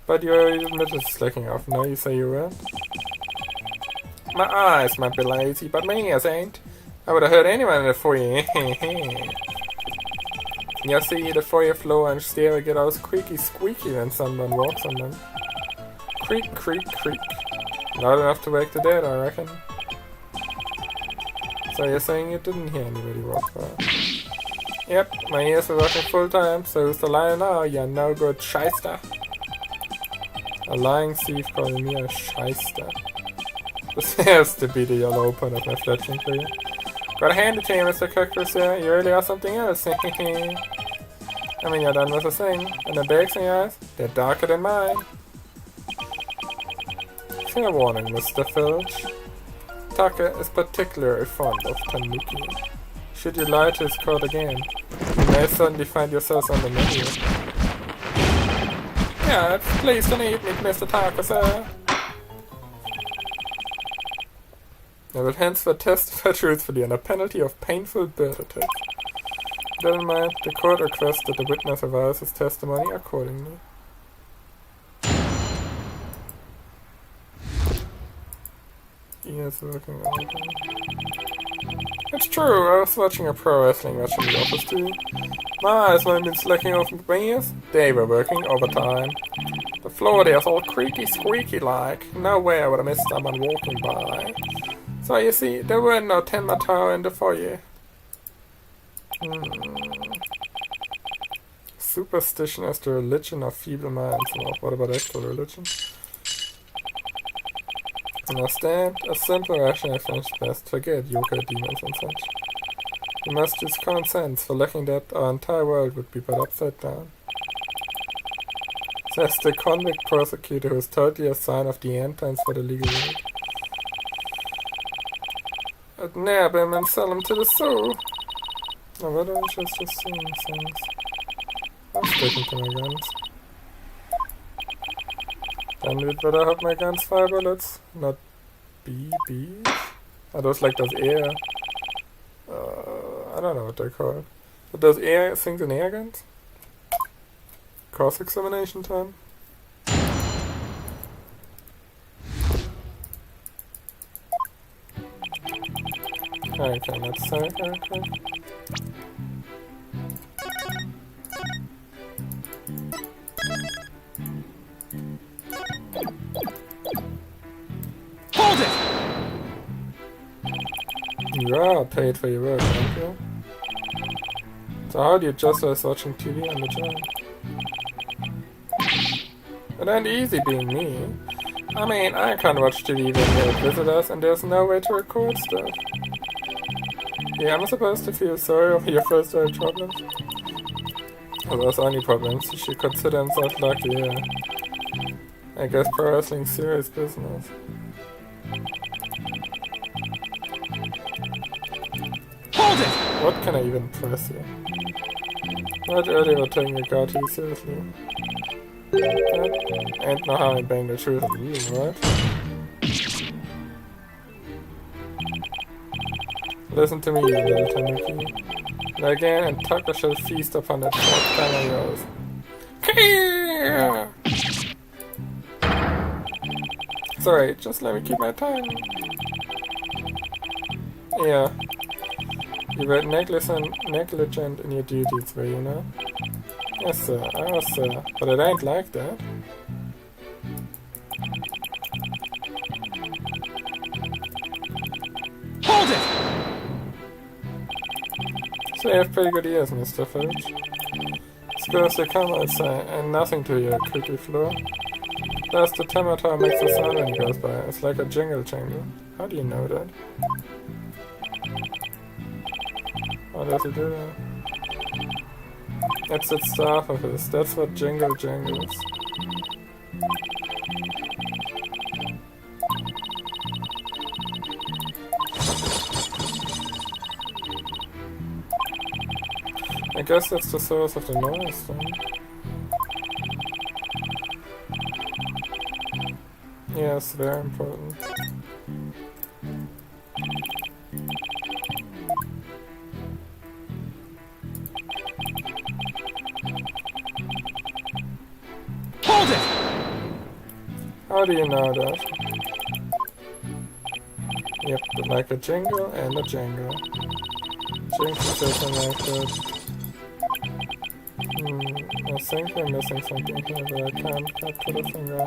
But you already admitted slacking off, now you say you weren't? My eyes might be lazy, but my ears ain't. I would have heard anyone in the foyer. You see, the foyer floor and stair get all creaky squeaky when someone walks on them. Creak, creak, creak. Loud enough to wake the dead, I reckon. So you're saying you didn't hear anybody walk by? Yep, my ears were working full time, so who's the liar now, you no good shyster? A lying thief calling me a shyster. This has to be the yellow point of my fletching for you. Gotta hand it to you, Mr. Cockroach, you really are something else. I mean, you're done with the thing, and the bags in your eyes, they're darker than mine. Fair warning, Mr. Filch. Taka is particularly fond of Tanuki. Should you lie to his court again, you may suddenly find yourselves on the menu. Yeah, please don't eat me, Mr. Taka, sir. I will henceforth testify truthfully under penalty of painful bird attack. With that in mind, the court requests that the witness revise his testimony accordingly. He is working on it. It's true, I was watching a pro wrestling match in the office too. My eyes might have been slacking off my ears. They were working overtime. The floor there's all creaky squeaky like. No way I would have missed someone walking by. So you see, there were no Tematara in the foyer. Superstition as the religion of feeble minds. Well, what about actual religion? Understand? A simple rational explanation is best. Forget yoga demons and such. You must use common sense. For lacking that, our entire world would be put upside down. Says the convict prosecutor who is totally a sign of the end times for the legal world. I'd nab him and sell him to the zoo. Now why don't I just assume things? I'm sticking to my guns. Then we'd better hope my guns fire bullets, not BBs. Are those like those air? I don't know what they're called. But those air things in air guns? Cross-examination time? Okay, let's say, okay. Hold it! You are paid for your work, aren't you? So how do you justify watching TV on the job? It ain't easy being me. I mean, I can't watch TV when there are visitors and there's no way to record stuff. Yeah, I'm supposed to feel sorry for your first world problems? Well, those only problems. You should consider himself lucky, yeah. I guess pro wrestling's serious business. Hold it! What can I even press here? Not earlier taking a guard too seriously. That ain't no how I bang the truth on you, right? Listen to me, you little tanuki. Now again, and Tucker shall feast upon that short tongue of yours. Sorry, just let me keep my tongue. Yeah. You were negligent in your duties, were you not? Yes, sir. I was, sir. But it ain't like that. Hold it! So you have pretty good ears, Mr. Filch. Scores they come, I'd say, and nothing to your creaky floor. Plus, the Tamatar makes a sound when he goes by. It's like a jingle jangle. How do you know that? How does he do that? It's that staff of his. That's what jingle jangles. I guess that's the source of the noise then. Yes, very important. Hold it! How do you know that? Yep, like a jingle and a jangle. Jingle something like that. I think I'm missing something here, but I can't put a finger on.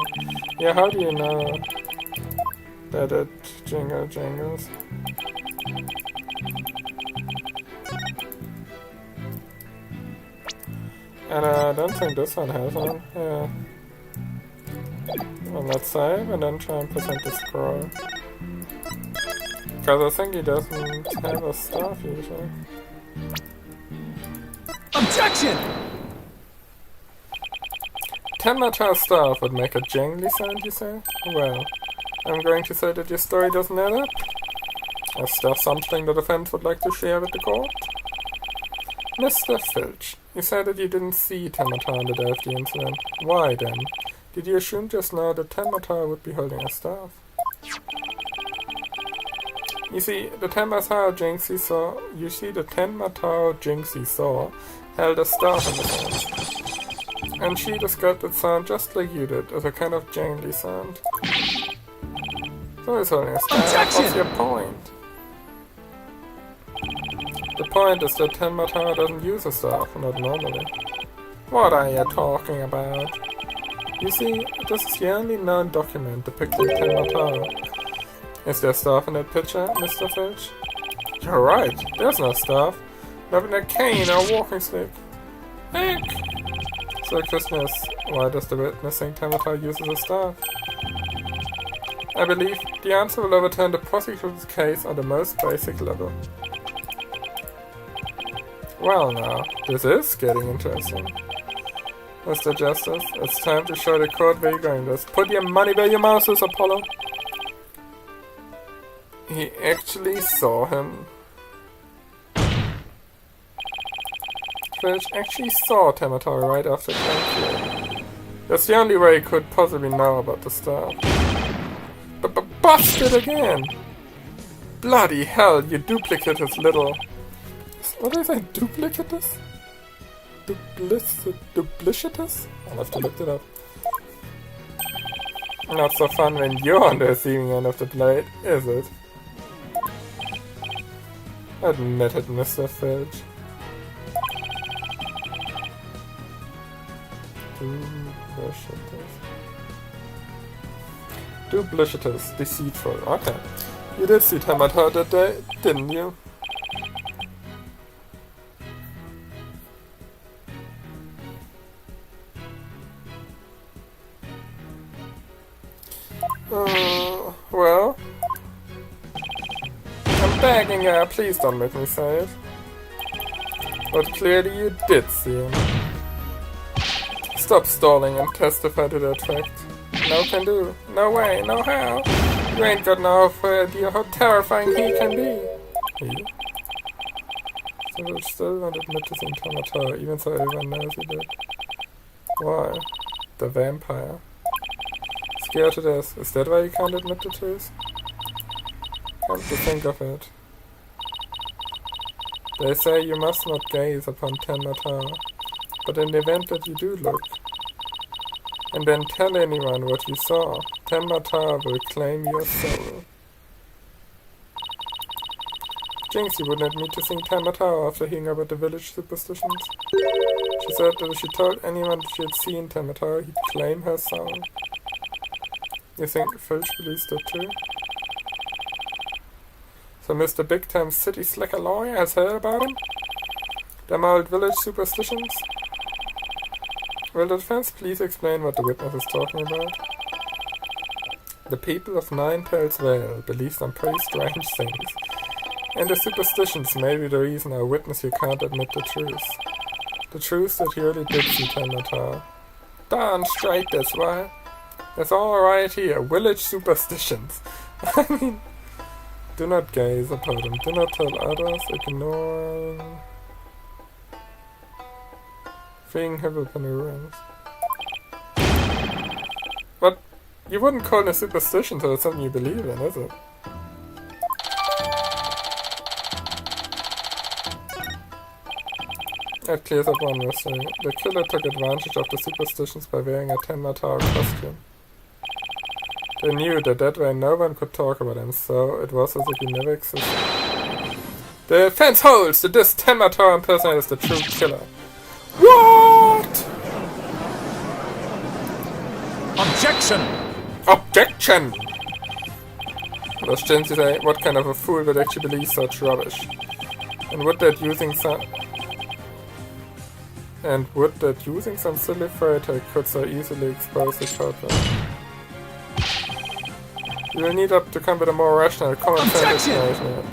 Yeah, how do you know that it jingles? And I don't think this one has one. Yeah. Well, let's save and then try and present the scroll. Because I think he doesn't have a staff usually. Objection! Tamatar staff would make a jangly sound, you say? Well, I'm going to say that your story doesn't add up. Is there something the defense would like to share with the court? Mr. Filch, you said that you didn't see Tamatar on the day of the incident. Why then? Did you assume just now that Tamatar would be holding a staff? You see, the Tamatar Jinxie saw held a staff in his hand. And she described it sound just like you did, as a kind of jangly sound. So he's holding a staff. Objection! What's your point? The point is that Tamatar doesn't use a staff, not normally. What are you talking about? You see, this is the only known document depicting Tamatar. Is there staff in that picture, Mr. Filch? You're right, there's no staff. Not even a cane or a walking stick. Heck! So Christmas, why does the witness think Tamatar uses a staff? I believe the answer will overturn the prosecutor's case on the most basic level. Well now, this is getting interesting. Mr. Justice, it's time to show the court where you're going. Just put your money where your mouth is, Apollo. He actually saw him. Filch actually saw Tamatori right after Kanki. That's the only way he could possibly know about the star. But busted again! Bloody hell, you duplicitous little... What did I say? Duplicitous? Duplicitous? I'll have to look it up. Not so fun when you're on the receiving end of the blade, is it? Admit it, Mr. Filch. Duplicitous, deceitful. Okay. You did see Tamata that day, didn't you? Well... I'm begging you, please don't make me say it. But clearly you did see him. Stop stalling and testify to that fact. No can do. No way, no how. You ain't got no idea how terrifying he can be. He? So you still won't admit to seeing Tamata, even so everyone knows he did. Why? The vampire. Scared to death. Is that why you can't admit the truth? Come to think of it. They say you must not gaze upon Tamata, but in the event that you do look, and then tell anyone what you saw, Tamata will claim your soul. Jinx, you wouldn't admit to seeing Tamata after hearing about the village superstitions. She said that if she told anyone that she had seen Tamata, he'd claim her soul. You think Filch believes that too? So Mr. Big Time City Slicker Lawyer has heard about him? Them old village superstitions? Will the defense please explain what the witness is talking about? The people of Ninetales Vale believe some pretty strange things, and the superstitions may be the reason our witness here can't admit the truth. The truth that he really did see Tamata. Darn straight, that's why. That's all right here, village superstitions. I mean, do not gaze upon them, do not tell others, ignoring... Freeing Hibblepenny. But you wouldn't call it a superstition till it's something you believe in, is it? That clears up one mystery. The killer took advantage of the superstitions by wearing a Tenma-Tower costume. They knew that that way no one could talk about him, so it was as if he never existed. The fence holds that this Tenma-Tower impersonator is the true killer. What? Objection! Objection! Does Jency say, what kind of a fool would actually believe such rubbish? And would that using some silly fairy tale could so easily expose the culprit? You will need to come with a more rational, common sense explanation.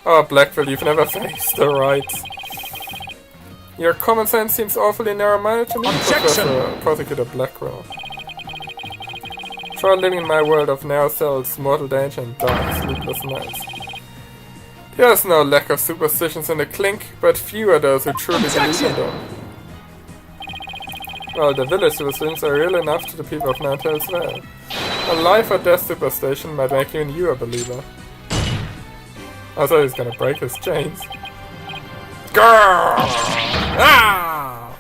Oh, Blackville, you've never faced the rights. Your common sense seems awfully narrow-minded to me, Prosecutor Blackwell. Try living in my world of narrow cells, mortal danger, and dark, sleepless nights. There's no lack of superstitions in the clink, but few are those who truly believe in them. Well, the village superstitions are real enough to the people of Ninetales Vale. A life or death superstition might make even you a believer. I thought he was gonna break his chains. Girl! Ah!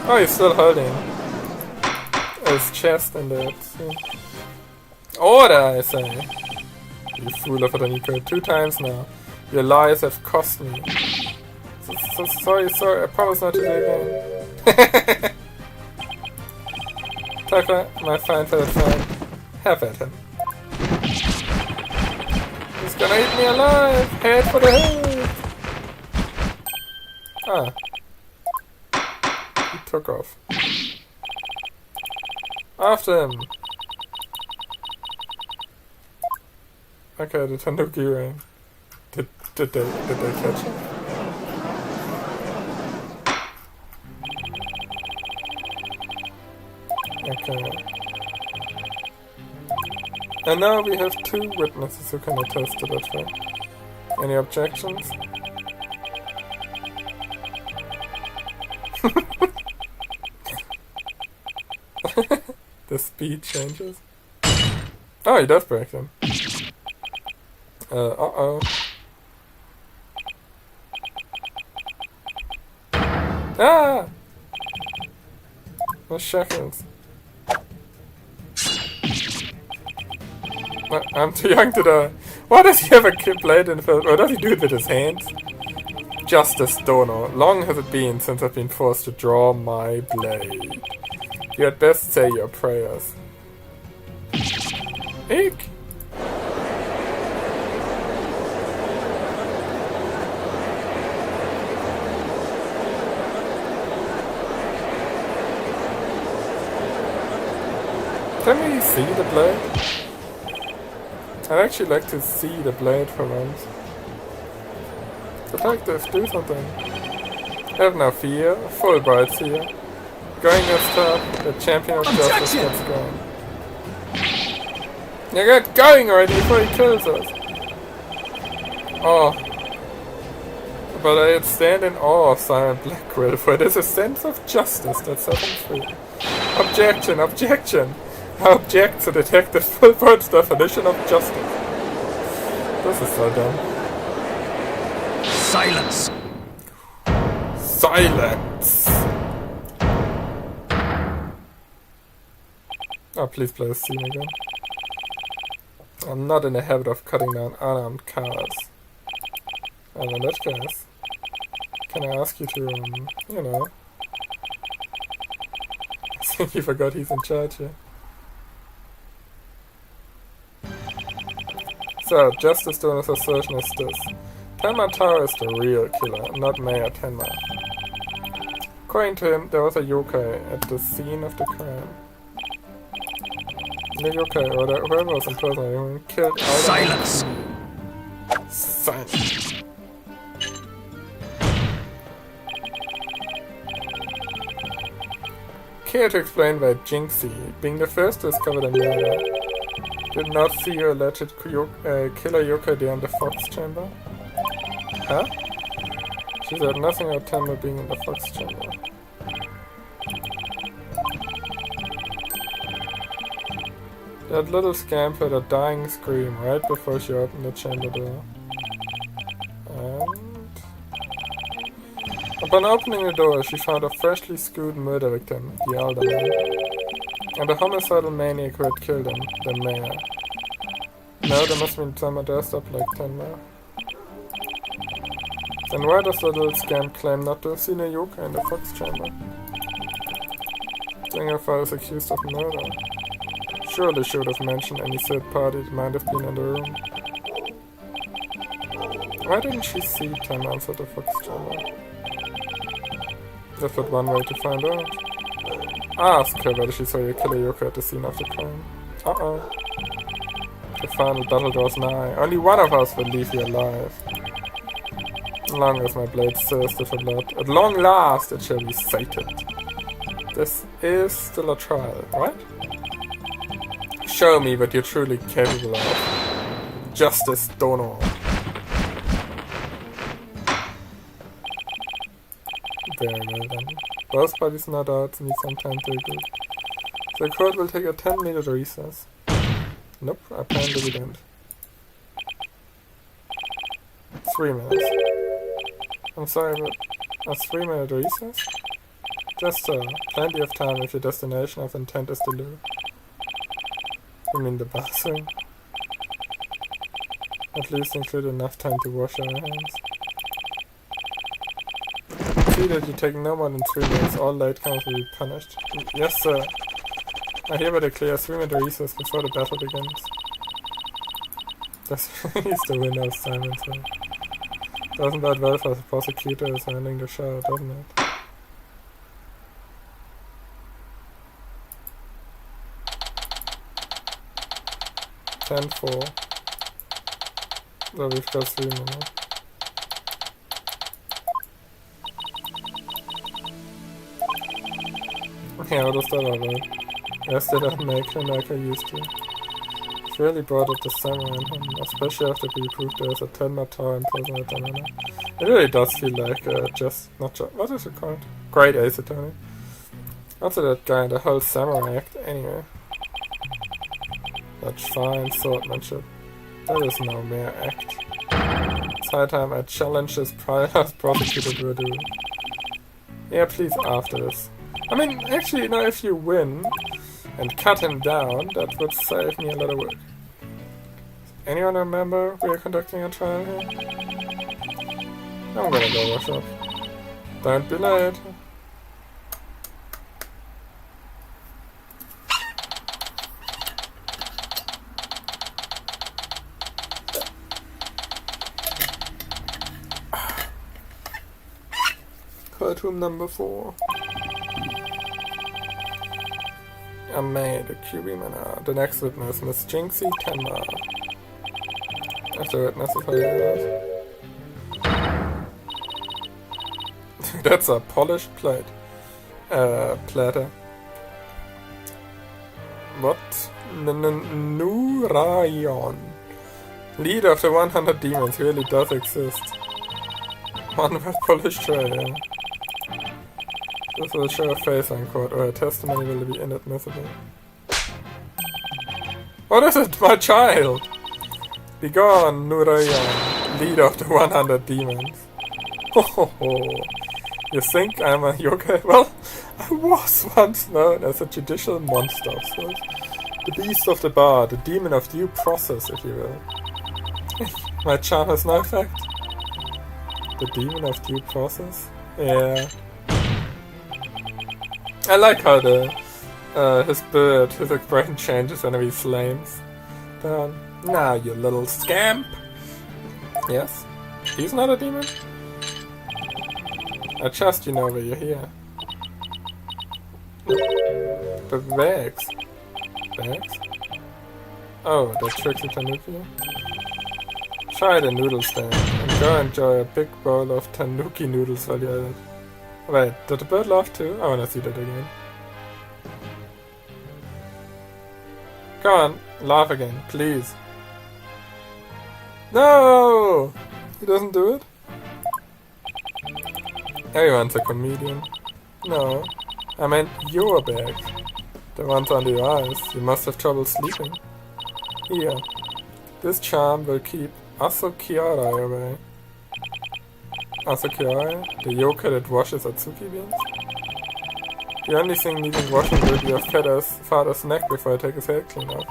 Oh, he's still holding his chest and that. Order, I say! You fool of a Nico, 2 times now. Your lies have cost me. Sorry, I promise not to do it again. Tucker, my fine feathered friend, have at him. He's gonna eat me alive! Head for the head! Ah. He took off. After him! Okay, the Tanuki ran. Did they catch him? Okay. And now we have 2 witnesses who can attest to that fact. Any objections? The speed changes. Oh, he does break them. Uh-oh. Ah! The shackles. I'm too young to die. Why does he have a blade in the first? Or does he do it with his hands? Justice Dono. Long has it been since I've been forced to draw my blade. You had best say your prayers. Eek! Can we see the blade? I'd actually like to see the blade for once. Detective, do something. Have no fear, Fulbright's here. Going is tough, the champion of justice gets going. Now get going already before he kills us! Oh. But I'd stand in awe of Silent Blackquill, for it is a sense of justice that set him free. Objection, objection! I object to Detective Fulbright's definition of justice. This is so dumb. Silence! Silence! Oh, please play this scene again. I'm not in the habit of cutting down unarmed cowards. And in that case, can I ask you to, you know... I think you forgot he's in charge here. So, Justice Dono's assertion is this. Tenma Taro is the real killer, not Mayor Tenma. According to him, there was a yokai at the scene of the crime. The yokai, or whoever was impersonating him, killed all Silence! Silence! Care to explain why Jinxie, being the first to discover the murder, did not see your alleged killer yokai there in the Fox chamber? Huh? She said nothing about Tenma being in the Fox chamber. That little scamp heard a dying scream right before she opened the chamber door. And... upon opening the door, she found a freshly screwed murder victim, the elder man, and a homicidal maniac who had killed him, the mayor. Now there must have been someone dressed up like Tenma. Then why does the little scamp claim not to have seen a yokai in the Fox chamber? Saying her father is accused of murder. Surely she would have mentioned any third party that might have been in the room. Why didn't she see Tenma inside the Fox chamber? That's but one way to find out. Ask her whether she saw your killer yokai at the scene of the crime. Uh-oh. The final battle draws nigh. Only one of us will leave you alive. As long as my blade thirsted for blood, at long last it shall be sated. This is still a trial, right? Show me what you're truly capable of. Justice Dono. Very well done. Both bodies not out need some time to agree. The court will take a 10-minute recess. Nope, apparently we don't. 3 minutes. I'm sorry, but a 3-minute recess? Just plenty of time if your destination of intent is to lure. You mean the bathroom? At least include enough time to wash our hands. See that you take no more than 3 minutes, all latecomers will be punished. Yes, sir. I hereby declare a 3-minute recess before the battle begins. He's the winner of Simon, so... Doesn't bode well for the prosecutor who's handling the show, doesn't it? 10-4. So we've got 3 more. Yeah, what is that alright? Yes, they don't make him like I used to. It really brought out the samurai in him, especially after we proved there's a Tenma Tower in prison at the minute. It really does feel like what is it called? Great Ace Attorney. Also that guy in the whole samurai act, anyway. That fine swordsmanship. That is no mere act. It's high time I challenge this prosecutor to a duel. Yeah, please, after this. I mean, actually, you know, if you win and cut him down, that would save me a lot of work. Anyone remember we are conducting a trial here? I'm gonna go wash up. Don't be late. Courtroom number 4. I made a QB manner. The next witness, Miss Jinxie Tenma. After witness is That's a polished plate. Platter. What? Nurayon. Leader of the 100 demons really does exist. One with polished tray, yeah. This will show a face on court, or a testimony will be inadmissible. What is it, my child? Be gone, Nurayan, leader of the 100 demons. Ho ho ho. You think I'm a yokai? Well, I was once known as a judicial monster of sorts. The beast of the bar, the demon of due process, if you will. My charm has no effect. The demon of due process? Yeah. I like how his expression changes whenever he flames. Now you little scamp! Yes? He's not a demon? I trust you know why you're here. But bags? Bags? Oh, that tricky tanuki? Try the noodle stand and go enjoy a big bowl of tanuki noodles while you're at it. Wait, did the bird laugh too? I wanna see that again. Come on, laugh again, please. No! He doesn't do it? Everyone's a comedian. No, I meant your bag. The ones under your eyes. You must have trouble sleeping. Here. This charm will keep Asokiarai away. Asokiarai? The yokai that washes Atsuki beans? The only thing needing washing will be your father's neck before I take his hair clean off.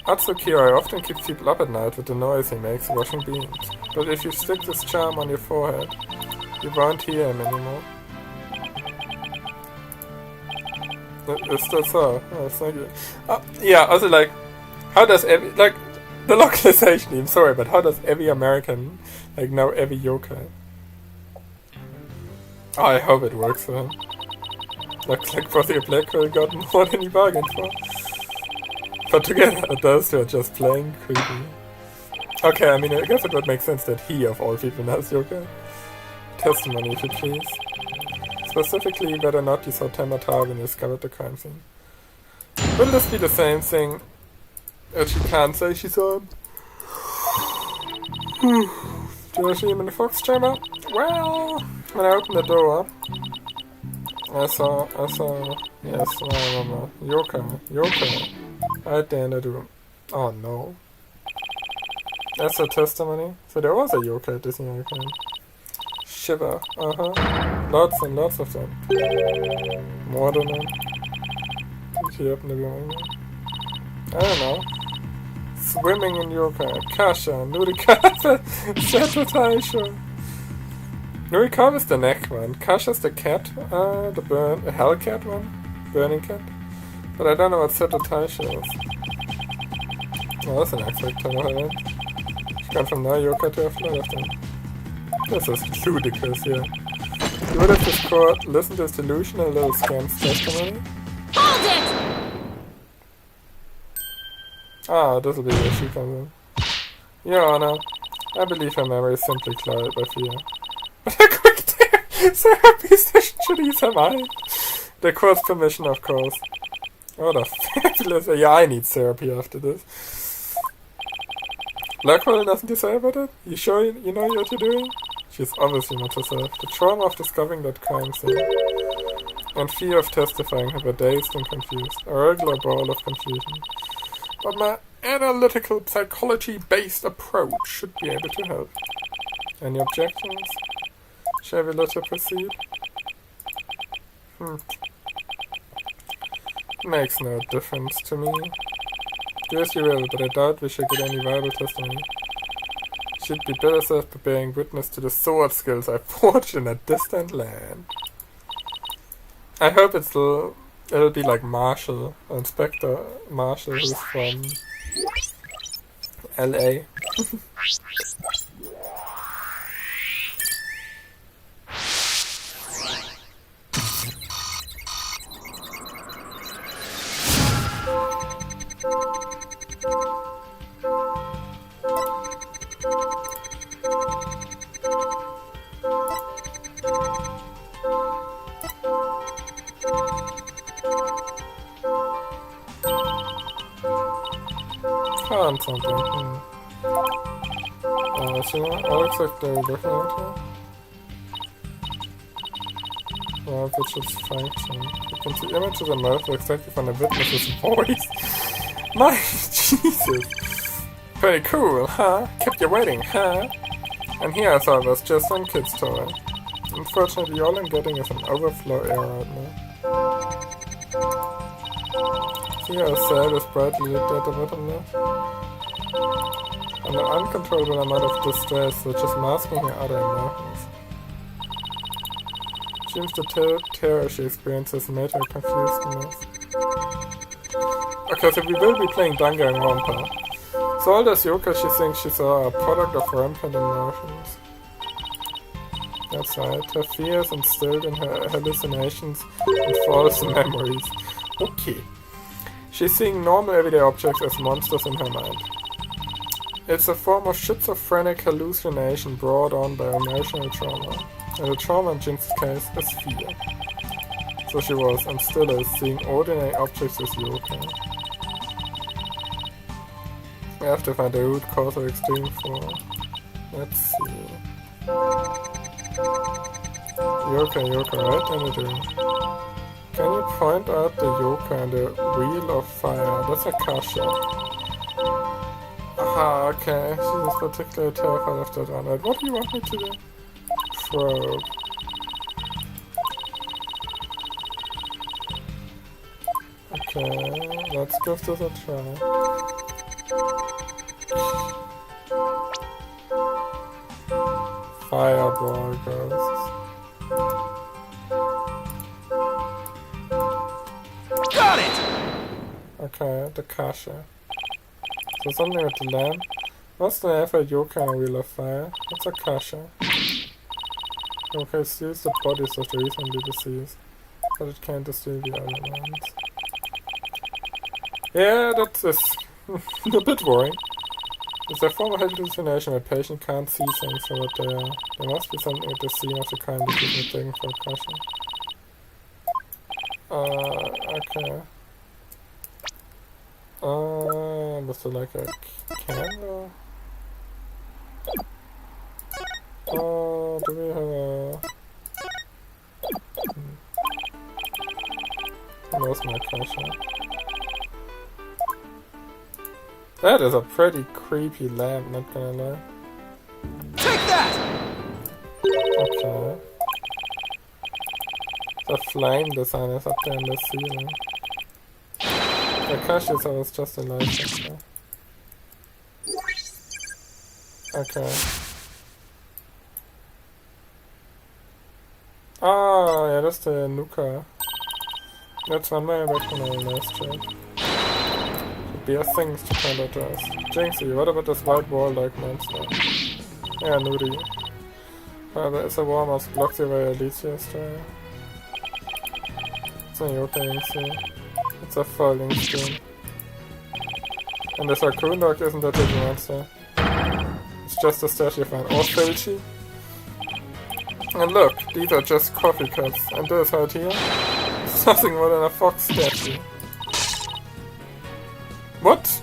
Atsukiarai often keeps people up at night with the noise he makes washing beans. But if you stick this charm on your forehead, you won't hear him anymore. Is that so? Oh, thank you. Yeah, also like, how does every, like, the localization, I'm sorry, but how does every American, like, know every yokai? Oh, I hope it works for him. Looks like Brother Black Girl got more than he bargained for. But together, those two are just plain creepy. Okay, I mean, I guess it would make sense that he, of all people, knows yokai. Testimony, if you please. Specifically, whether or not you saw Tenma Tower when you discovered the crime scene. Will this be the same thing that she can't say she saw him? Do I see him in the fox chamber? Well, when I opened the door, I saw, yes, I remember, yokai, right there in the room. Oh no. That's her testimony. So there was a yokai at Disney Hurricane. Shiver, lots and lots of them. More than them. Did he open the room again? I don't know. Swimming in yokai. Kasha, Nurikawa, Satotaisho. Nurikawa is the neck one. Kasha's the cat, the Hellcat one. Burning cat. But I don't know what Satotaisho is. Oh, that's an X-Factor, right? She's gone from no yokai to a flood of them. This is ludicrous here. You would have this court listen to his delusional little scam's testimony? Hold it! Ah, this'll be where she comes in. Your Honor, I believe her memory is simply clouded by fear. But a quick tear! Therapy session should ease her mind. The court's permission, of course. What a fabulous... Yeah, I need therapy after this. Blackwell, nothing to say about it? You sure you know what you're doing? She's obviously not herself. The trauma of discovering that crime scene and fear of testifying have her dazed and confused. A regular ball of confusion. But my analytical, psychology-based approach should be able to help. Any objections? Shall we let her proceed? Makes no difference to me. Do as you will, but I doubt we should get any viable testimony. She'd be better served by bearing witness to the sword skills I forged in a distant land. I hope it'll be like Marshall, Inspector Marshall, who's from LA. Found something. So looks like they're looking at her. Which is function. You can see images and notes exactly from the witness's voice. My Jesus! Pretty cool, huh? Kept you waiting, huh? And here I thought it was just some kid's toy. Unfortunately, all I'm getting is an overflow error right now. See how sad is brightly lit at the bottom left? And an uncontrollable amount of distress, which is masking her other emotions. Seems the terror she experiences made her confused the most. Okay, so we will be playing Danga and Rompa. So all this yoga she thinks she's a product of rampant emotions. That's right, her fears instilled in her hallucinations and false memories. Okay. She's seeing normal everyday objects as monsters in her mind. It's a form of schizophrenic hallucination brought on by emotional trauma. And the trauma in Jinx's case is fear. So she was, and still is, seeing ordinary objects as yokai. We have to find the root cause of extreme form. Let's see. Yokai, right in the room. Can you point out the yokai and the wheel of fire? That's a kasha. Aha, okay. She is particularly terrified of that one. Right, what do you want me to do? Probe. Okay, let's give this a try. Fireball ghosts. Got it! Okay, the kasha. So something with the lamp. Must I have a yokai and wheel of fire? What's a kasha? Okay, steals the bodies of the recently deceased, but it can't destroy the elements. Yeah, that's a bit worrying. It's a form of hallucination where a patient can't see things for what they are. There must be something at the scene of the kind that is mistaken for a kasha. Okay. Looks like a candle? Do we have a... Where's my kasha? That is a pretty creepy lamp, not gonna lie. Take that! Okay. The flame design is up there in the ceiling. The kasha is just a light fixture. Okay. Oh, yeah, that's the Nuka. That's one way back from our last chat. Should be a things to find out us. Jinxie, what about this white wall-like monster? Yeah, Nudi. There is a wall must block the way it leads you astray. It's a yokai Jinxie. It's a falling screen. And this raccoon dog isn't a big monster. It's just a statue of an or Filchi. And look, these are just coffee cups. And this right here is nothing more than a fox statue. What?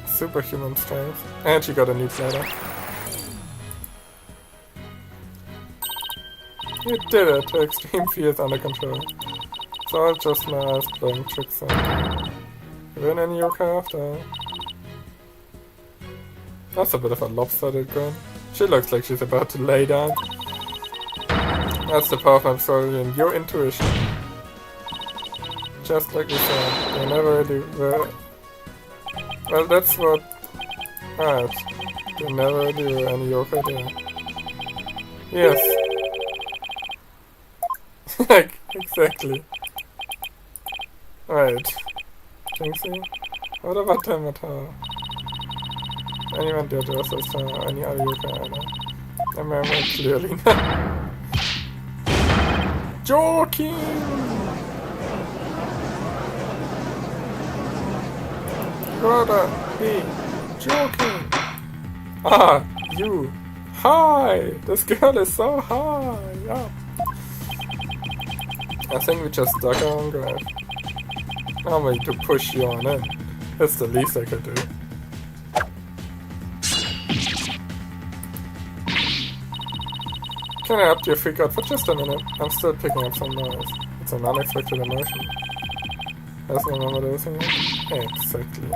Superhuman strength. And she got a new glider. You did it! Her extreme fear is under control. It's all just my eyes playing tricks on. You win any yokai after all. That's a bit of a lopsided grin. She looks like she's about to lay down. That's the power of my story and your intuition. Just like we said, they never really were. Well, that's what. Right. There never really were any yokai there. Yes. Like, exactly. Right. Jinxie? What about Temata? Anyone did this as any other yokai either? I remember clearly not. Joking! Gotta be joking! Ah, you! Hi! This girl is so high! Yeah. I think we just stuck our own grave. I'm going to push you on in. That's the least I could do. Can I up your freak out for just a minute? I'm still picking up some noise. It's an unexpected emotion. Let's remember those things. Exactly.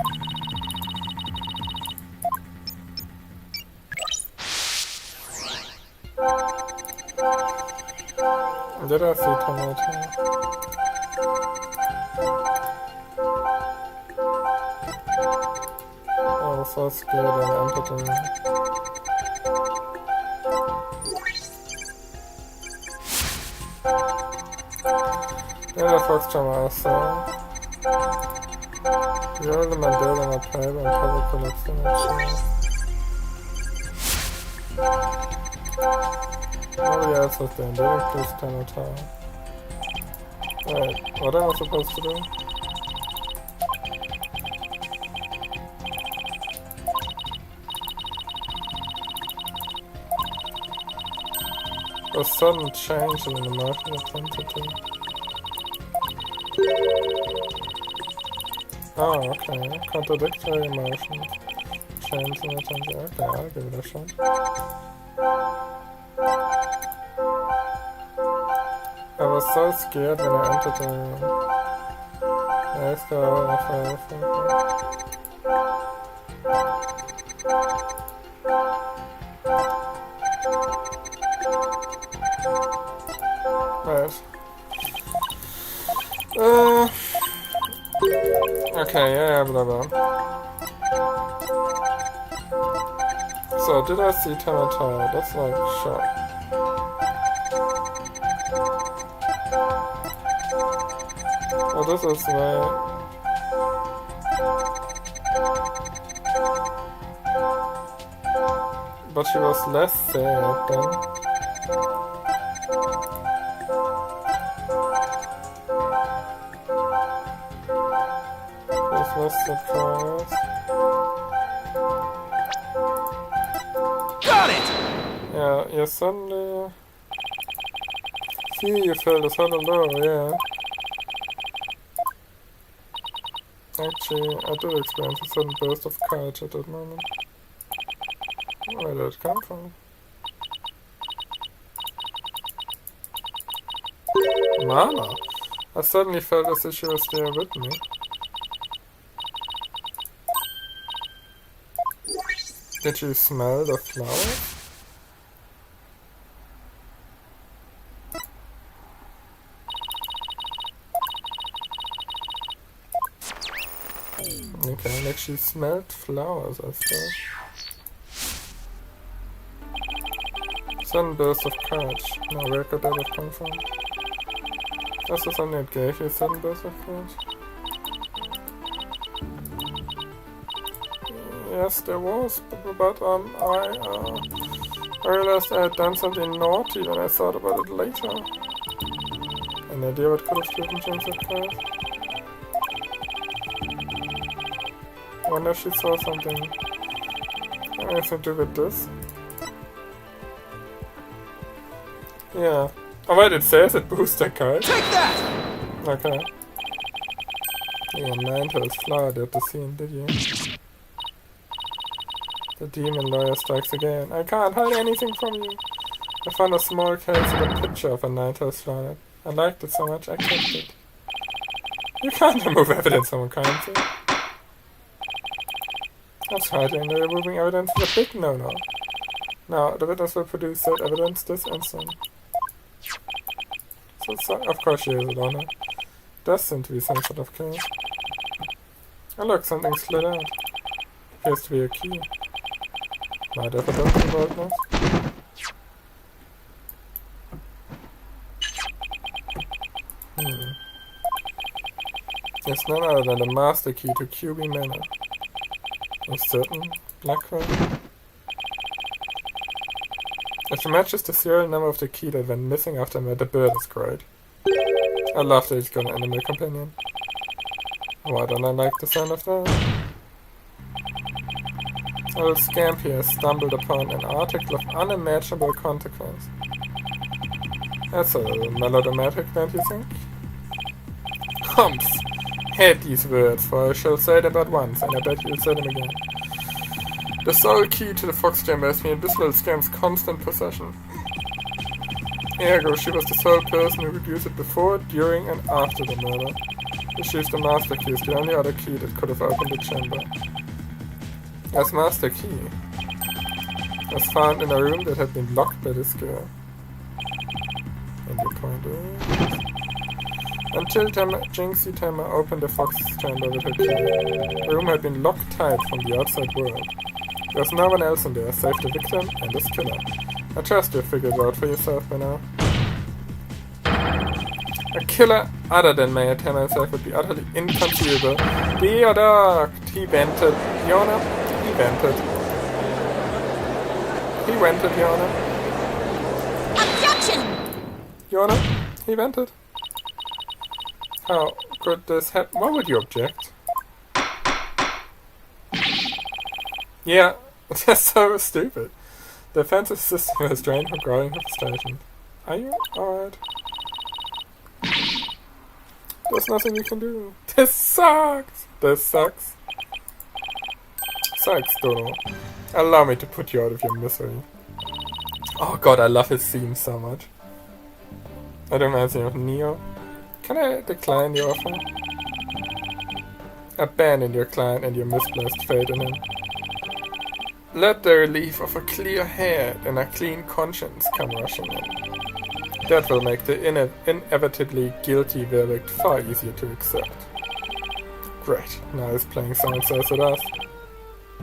Did I see Tomato? I was so scared when I entered the room. Yeah, the fox charmer I saw. You rolled the mandel on a table and cover collapsed in a chair. Nobody else was there, they increased Tomato. Right, what am I supposed to do? A sudden change in the emotional intensity. Oh, okay. Contradictory emotions. Change in intensity. Okay, I'll give it a shot. I was so scared when I entered the room. Let's go. Right. Okay, yeah, blah blah. So, did I see Tomato? That's like shock. Oh, this is way. But she was less sad then. Was surprised. Got it! Yeah, you suddenly... See, you felt a sudden low, yeah. Actually, I did experience a sudden burst of courage at that moment. Where did it come from? Mama! I suddenly felt as if she was there with me. Did you smell the flowers? Okay, like she smelled flowers, I suppose. Sudden burst of courage. Now, where could that have come from? Was there something that gave you a sudden burst of courage? Yes, there was, but I realized I had done something naughty when I thought about it later. Any idea what could have driven James that courage? Wonder if she saw something. Anything to do with this? Yeah. Oh wait, it says it booster card. Take that! Okay. Yeah, Ninetales flowered at the scene, did you? The demon lawyer strikes again. I can't hide anything from you. I found a small case with a picture of a Ninetales flower. I liked it so much I kept it. You can't remove evidence from a crime scene. That's hiding. Removing evidence is a big no-no. Now, the witness will produce that evidence this instant. So, of course she has it on her. Does seem to be some sort of case. Oh look, something slid out. Appears to be a key. Might have a doctor boldness. It's none other than the master key to QB Manor. A certain Blackwell. It matches the serial number of the key that went missing after I met the bird is great. I love that it's got an animal companion. Why don't I like the sound of that? A little scamp here stumbled upon an article of unimaginable consequence. That's a little melodramatic, don't you think? Humps! Hate these words, for I shall say them but once, and I bet you'll say them again. The sole key to the fox chamber has been in this little scamp's constant possession. Ergo, she was the sole person who could use it before, during, and after the murder. If she's the master key, is the only other key that could have opened the chamber. As master key was found in a room that had been locked by this girl. And your point is... Until Jinxie Tamer opened the fox's chamber with her key, the room had been locked tight from the outside world. There was no one else in there, save the victim and his killer. I trust you've figured it out for yourself by now. A killer other than Mayor Tamer himself would be utterly inconceivable. Deodork! He vented. Yona? He vented. He vented, Yona. Objection! Yona? He vented. How could this happen? Why would you object? Yeah, that's so stupid. The defensive system is drained from growing frustration. Are you alright? There's nothing you can do. This sucks! This sucks. Sucks, Dono. Allow me to put you out of your misery. Oh god, I love his theme so much. It reminds me of Neo. Can I decline your offer? Abandon your client and your misplaced faith in him. Let the relief of a clear head and a clean conscience come rushing in. That will make the inevitably guilty verdict far easier to accept. Great, now he's playing someone says it us.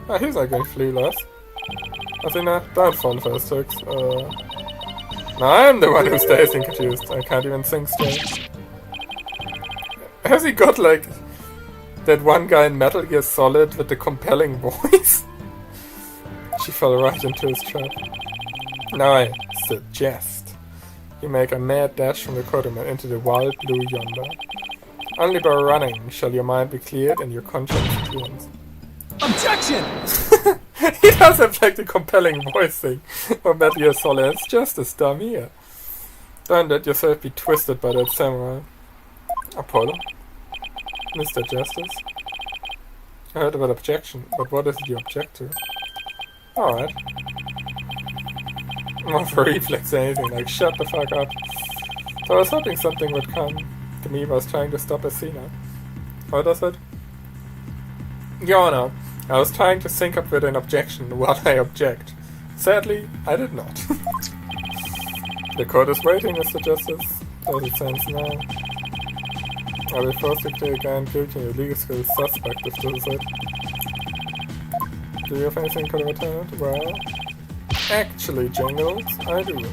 Ah, he's not going clueless. Athena, don't fall for his tricks. No, I'm the one who stays confused. I can't even think straight. Has he got like that one guy in Metal Gear Solid with the compelling voice? She fell right into his trap. Now I suggest you make a mad dash from the courtroom and into the wild blue yonder. Only by running shall your mind be cleared and your conscience cleansed. Objection! He does have like the compelling voice thing from Metal Gear Solid. It's just as dumb here. Don't let yourself be twisted by that samurai. Apollo? Mr. Justice? I heard about objection, but what is it you object to? Alright. Not for reflex or anything, like shut the fuck up. So I was hoping something would come to me. I was trying to stop Athena. What does it? Your Honor, I was trying to sync up with an objection while I object. Sadly, I did not. The court is waiting, Mr. Justice. As it stands now. I will prosecute again guilty and illegal skills suspect if this is it. Do you have anything could have returned? Well, actually, Jingles, I do.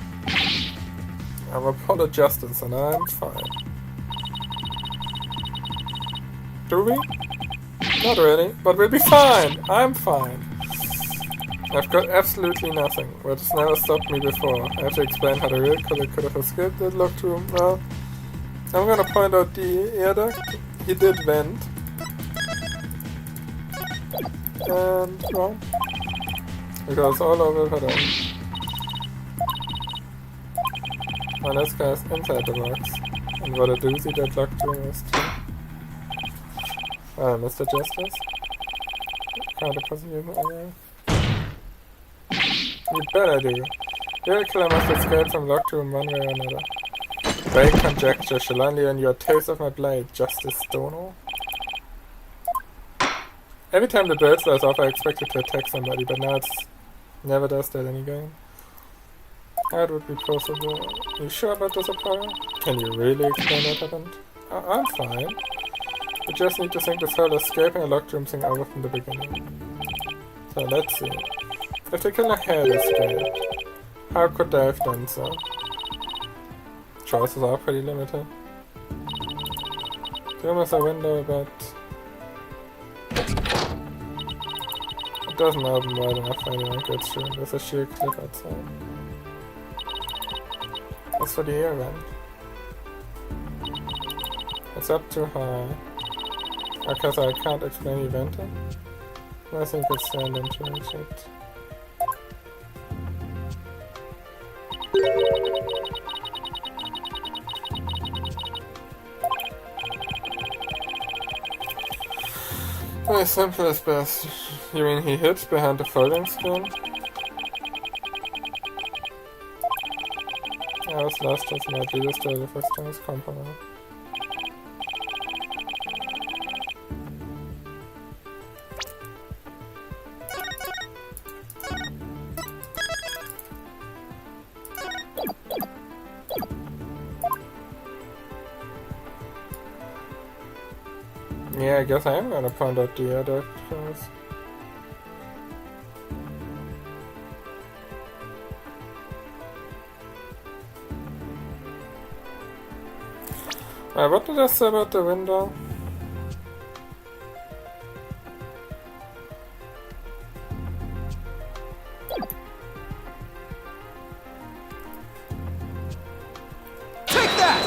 I'm Apollo Justice and I'm fine. Do we? Not really, but we'll be fine! I'm fine. I've got absolutely nothing, which has never stopped me before. I have to explain how the real killer could have escaped that locked room. Well, I'm gonna point out the air duct. He did vent. And, well, it goes all over for them. And this guy's inside the box. And what a doozy that locked room is too. Mr. Justice? Can't possibly area. You better do. Your killer must escape from locked room one way or another. Vague conjecture shall only earn you a taste of my blade, Justice Stono. Every time the bird flies off I expect it to attack somebody, but now it's never does that any game. That would be possible. You sure about this, Apollo? Can you really explain what happened? I'm fine. We just need to think this whole escaping a locked room thing over from the beginning. So let's see. If the killer had escaped, how could they have done so? Choices are pretty limited. There was a window, but it doesn't open wide enough for anyone to get through. There's a sheer cliff outside. As for the air vent, it's up too high. Okay, so I can't explain the venting. Nothing could stand into it. Very simple as best. You mean he hid behind the folding screen? I was lost as might lead us to the first time's compromise. Yeah, I guess I am gonna point out the other things. What did I say about the window? Take that!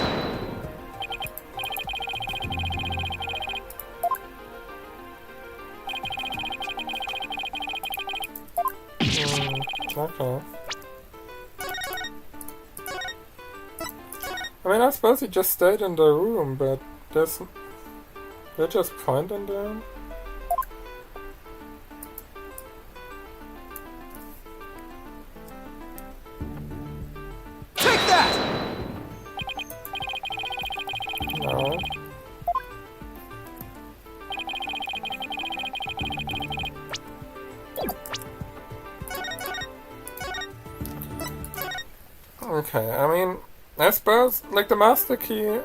Okay. I mean, I suppose he just stayed in the room, but they're just pointing down. Take that! No. Okay, I mean, I suppose, like, the master key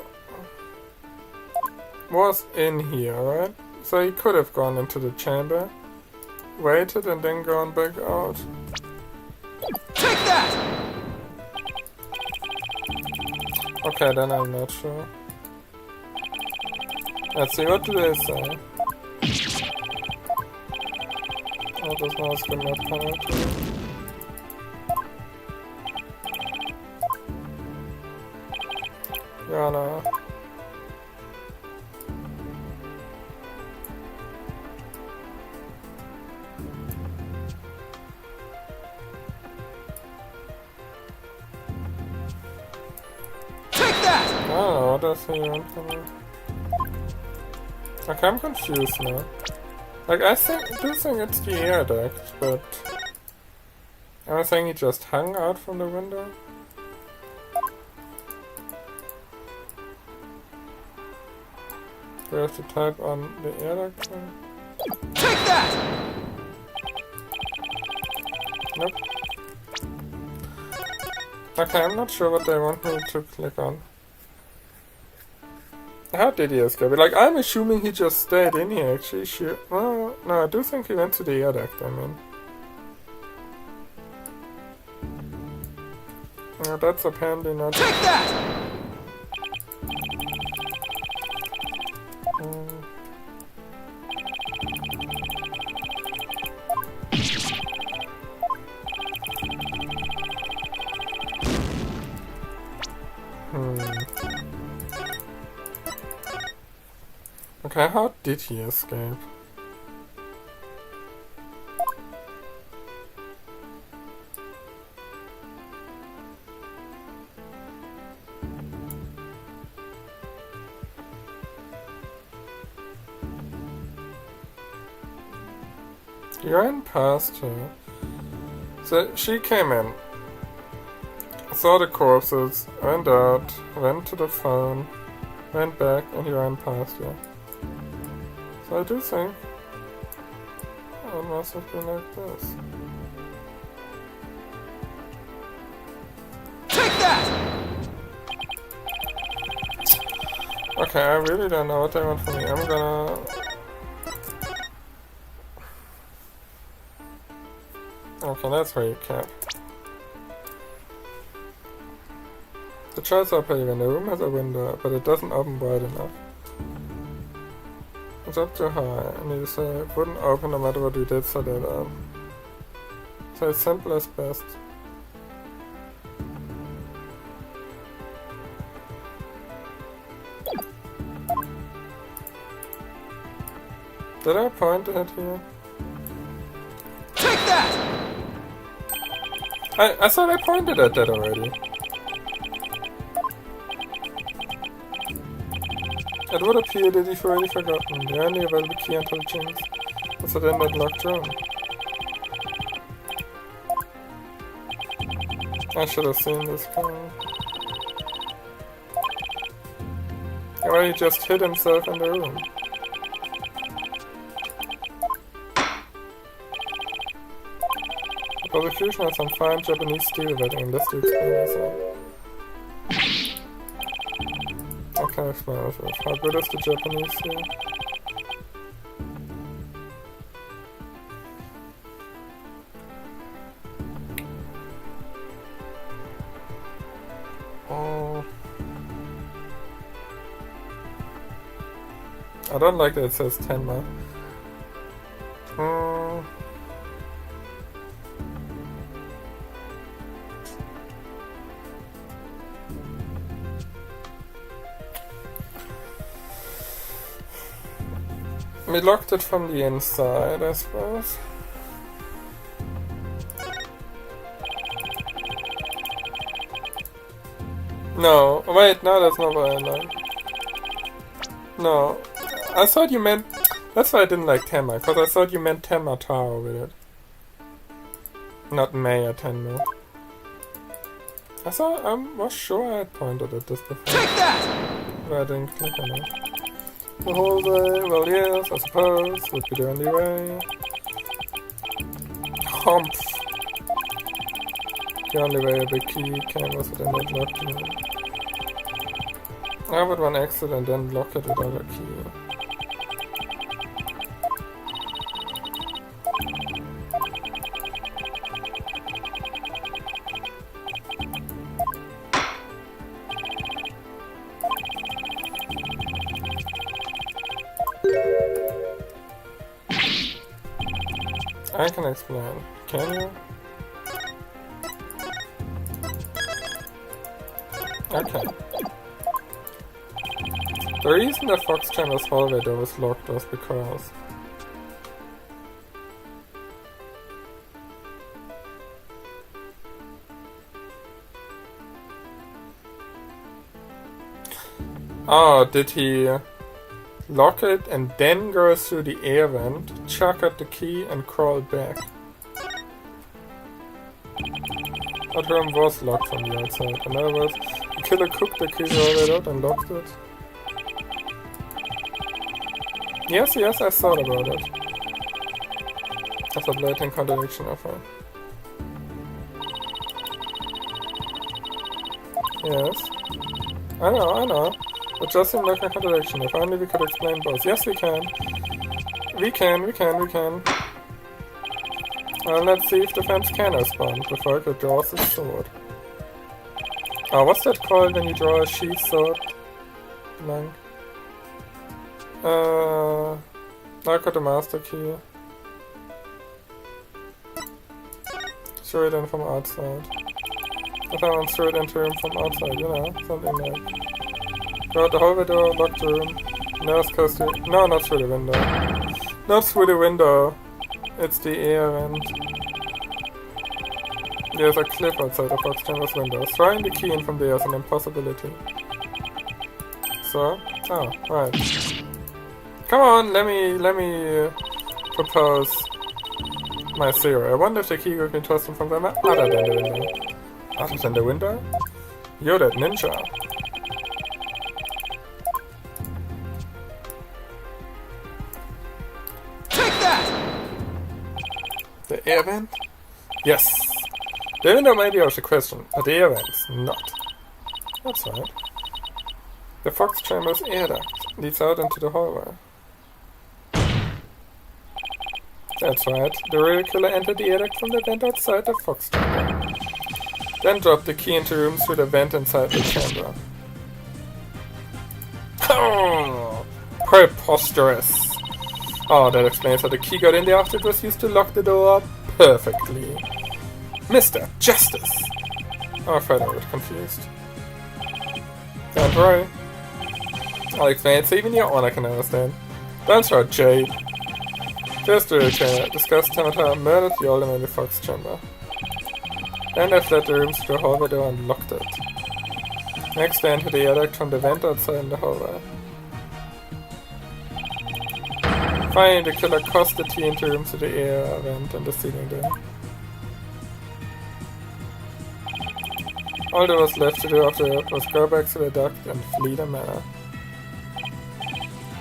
was in here, right? So he could have gone into the chamber, waited, and then gone back out. Take that! Okay, then I'm not sure. Let's see, what do they say? Oh, this mouse could not penetrate. Yeah, no. Take that! I don't know, what does he want from me? Okay, I'm confused now. Like, I do think it's the air duct, but am I saying he just hung out from the window? Do I have to type on the air duct thing? Take that! Nope. Okay, I'm not sure what they want me to click on. How did he escape? Like, I'm assuming he just stayed in here, actually. Sure. Well, no, I do think he went to the air duct, I mean. That's apparently not... Take that! Okay, how did he escape? You ran past her. So she came in, saw the corpses, went out, went to the phone, went back, and he ran past you. So I do think it must have been like this. Take that! Okay, I really don't know what they want from me. I'm gonna... Okay, that's where you cap. The choice are pretty when the room has a window, but it doesn't open wide enough. It's up too high, and you say it wouldn't open no matter what we did so that so it's simple as best. Did I point at here? Take that! I thought I pointed at that already. It would appear that you've already forgotten. The only available key until Jinx was within that locked room. I should have seen this coming. Or he just hid himself in the room. The prosecution has some fine Japanese steel wetting unless you explain yourself. I can't explain myself. How good is the Japanese here? Oh. I don't like that it says Tenma. We locked it from the inside, I suppose. No, wait, no, that's not what I like. No, I thought you meant... That's why I didn't like Tenma, because I thought you meant Tenma Tower with it. Not Maya Tenma. I was sure I had pointed at this before. Take that! But I didn't click on it. The whole way, well yes, I suppose, would be the only way. Humph! The only way a big key came was within that locked room. I would run exit and then lock it without a key. I can explain. Can you? Okay. The reason the Fox Chamber's hallway door was locked was because... Oh, did he lock it and then go through the air vent, chuck out the key and crawl back? That room was locked from the outside. In other words, the killer cooked the key all the way out and locked it. Yes, I thought about it. That's a blatant contradiction of her. Yes. I know. It just seemed like a contradiction. If only we could explain both. Yes, we can. We can. Well, let's see if the fence can respond before it draws his sword. Oh, what's that called when you draw a sheath sword? Blank. I got the master key. Throw it in from outside. If I want to throw it into room from outside, you know, something like... Go out the hallway door, lock the room. Now it's close to... No, not through the window. Not through the window. It's the air vent. There's a cliff outside the Fox Chamber's window. Throwing the key in from there is an impossibility. So? Oh, right. Come on, let me propose. My zero. I wonder if the key could be tossed from somewhere other than the window. Other than the window? You're that ninja. Take that! The air vent? Yes! The window may be out of the question, but the air vent's not. That's right. The fox chamber's air duct leads out into the hallway. That's right. The real killer entered the air duct from the vent outside the fox chamber. Then dropped the key into rooms through the vent inside the chamber. Oh, preposterous! Oh, that explains how the key got in there after it was used to lock the door perfectly. Mr. Justice! I'm afraid I'm a bit confused. Don't worry. I'll explain it so even your honor can understand. Don't throw jade. Just the retainer discussed Tamata murdered the old man in the fox chamber. Then they fled the rooms to the hallway door and locked it. Next they entered the air duct from the vent outside in the hallway. Finally the killer caused the key into rooms to the air vent and the ceiling there. All there was left to do after that was go back to the duct and flee the manor.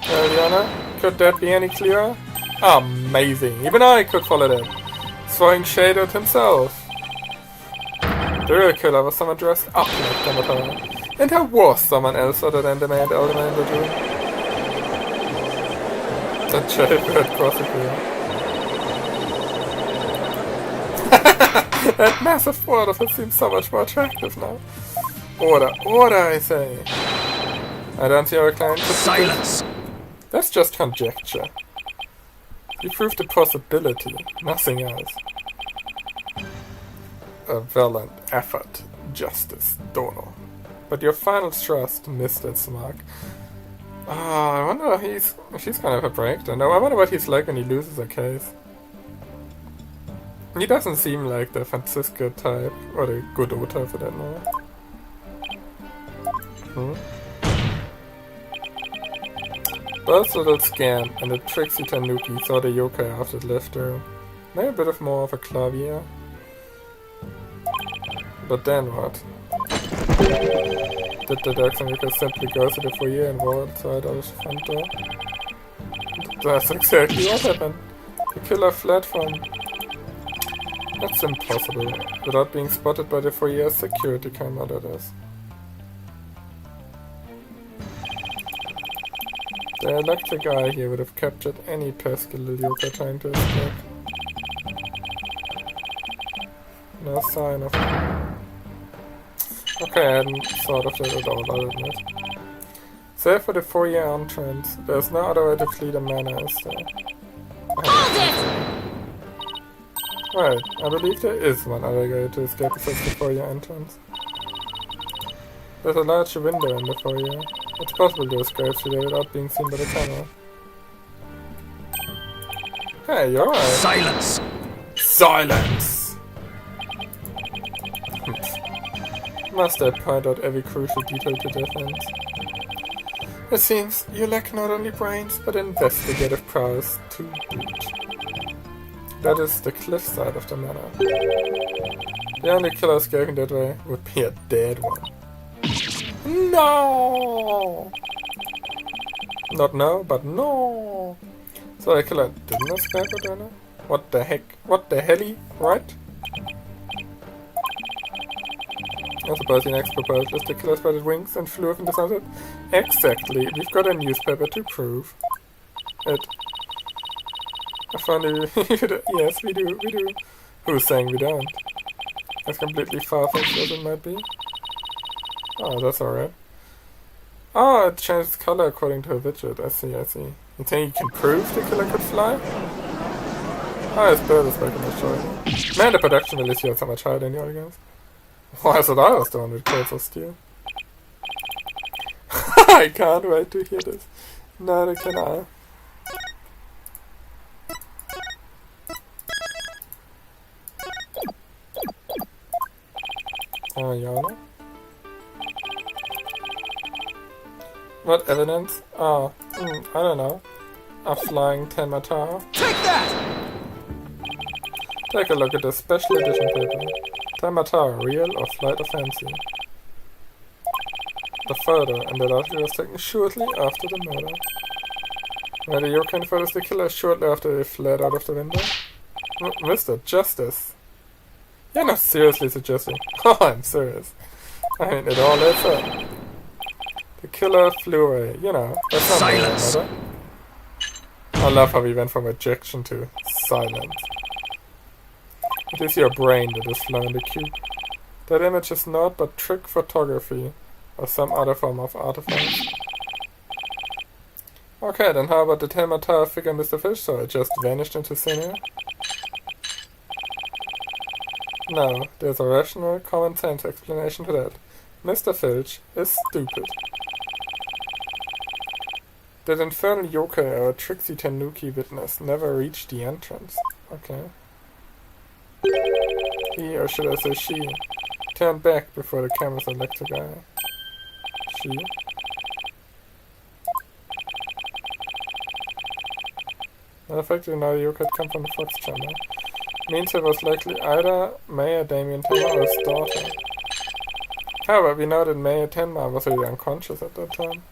Well, Diana, could that be any clearer? Amazing! Even I could follow that. Throwing shade at himself. The real killer was someone dressed up like Tamata. And there was someone else other than the man, the older man in the room. The jailbird prosecutor. That massive word of it seems so much more attractive now. Order, order, I say. I don't see our client. Silence! That's just conjecture. You proved a possibility, nothing else. A valiant effort, Justice Dono. But your final thrust missed its mark. I wonder if he's kind of a breakdown. I wonder what he's like when he loses a case. He doesn't seem like the Francisco type, or the Godot type for that matter. Both little scam and the tricksy tanuki saw the yokai after it left the room. Maybe a bit of more of a clavier. But then what? Did the Dark Tanuki simply go to the foyer and walk outside out of the front door? That's exactly what happened. The killer fled from... That's impossible, without being spotted by the foyer security camera, that is. The electric eye here would have captured any pesky little yokai trying to escape. No sign of... Okay, I hadn't thought of that at all, I'll admit. Save for the foyer entrance, there's no other way to flee the manor, is there? Hold it! Right, I believe there is one other way to escape besides the foyer entrance. There's a large window in the foyer. It's possible to escape through there without being seen by the camera. Hey, you're right. Silence! Silence! Must I point out every crucial detail to defense? It seems you lack not only brains, but investigative prowess to boot. That is the cliffside of the manor. The only killer escaping that way would be a dead one. No! Not no, but no! So the killer didn't escape it, or no? What the heck? What the helly? Right? I suppose the next proposal is the killer spread wings and flew off into sunset. Exactly. We've got a newspaper to prove it. I found it. Yes, we do. Who's saying we don't? As completely far-fetched as it might be. Oh, that's alright. Oh, it changed its color according to a widget. I see. You think you can prove the killer could fly? Oh, his bird is back in the show. Man, the production value here is so much higher than the other games. Why is it I was the one with Codes of Steel? I can't wait to hear this. Neither can I. Oh, Yana? What evidence? Oh, I don't know. A flying Temata. Take that! Take a look at the special edition paper. Tamatara, real or flight of fancy? The photo and the article was taken shortly after the murder. Where the yokai follows the killer shortly after they fled out of the window? Mr. Justice. You're not seriously suggesting. Oh, I'm serious. I mean, it all adds up. The killer flew away, you know. That's not Silence! murder. I love how we went from ejection to silence. It is your brain that is flowing the cube. That image is not but trick photography or some other form of artifact. Okay, then how about the Telmatara figure Mr. Fish? So it just vanished into thin air? No, there's a rational, common sense explanation to that. Mr. Filch is stupid. That infernal yokai or tricksy tanuki witness never reached the entrance. Okay. He, or should I say she, turned back before the camera's electric eye. She? Matter of fact, you know the yokai had come from the Fox channel. Means it was likely either Mayor Damien Tenma or his daughter. However, we know that Mayor Tenma was really unconscious at that time.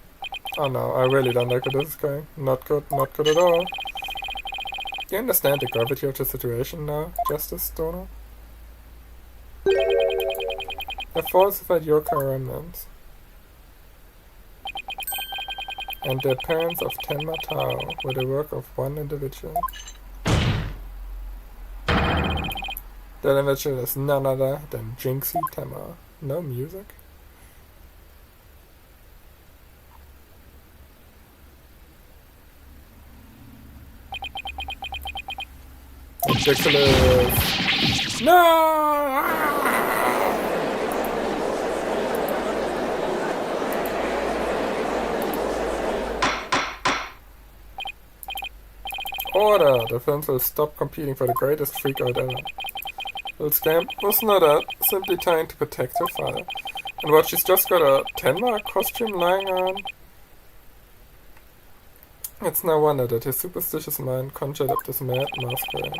Oh no, I really don't like where this is going. Not good at all. Do you understand the gravity of the situation now, Justice Stoner? A falsified yokai remnants. And the appearance of Tenma Tao were the work of one individual. That individual is none other than Jinxie Tenma. No music? Ridiculous! No! Order! The films will stop competing for the greatest freakout ever. Little scam was not out, simply trying to protect her father. And what, she's just got a Tenma costume lying on? It's no wonder that his superstitious mind conjured up this mad masquerade.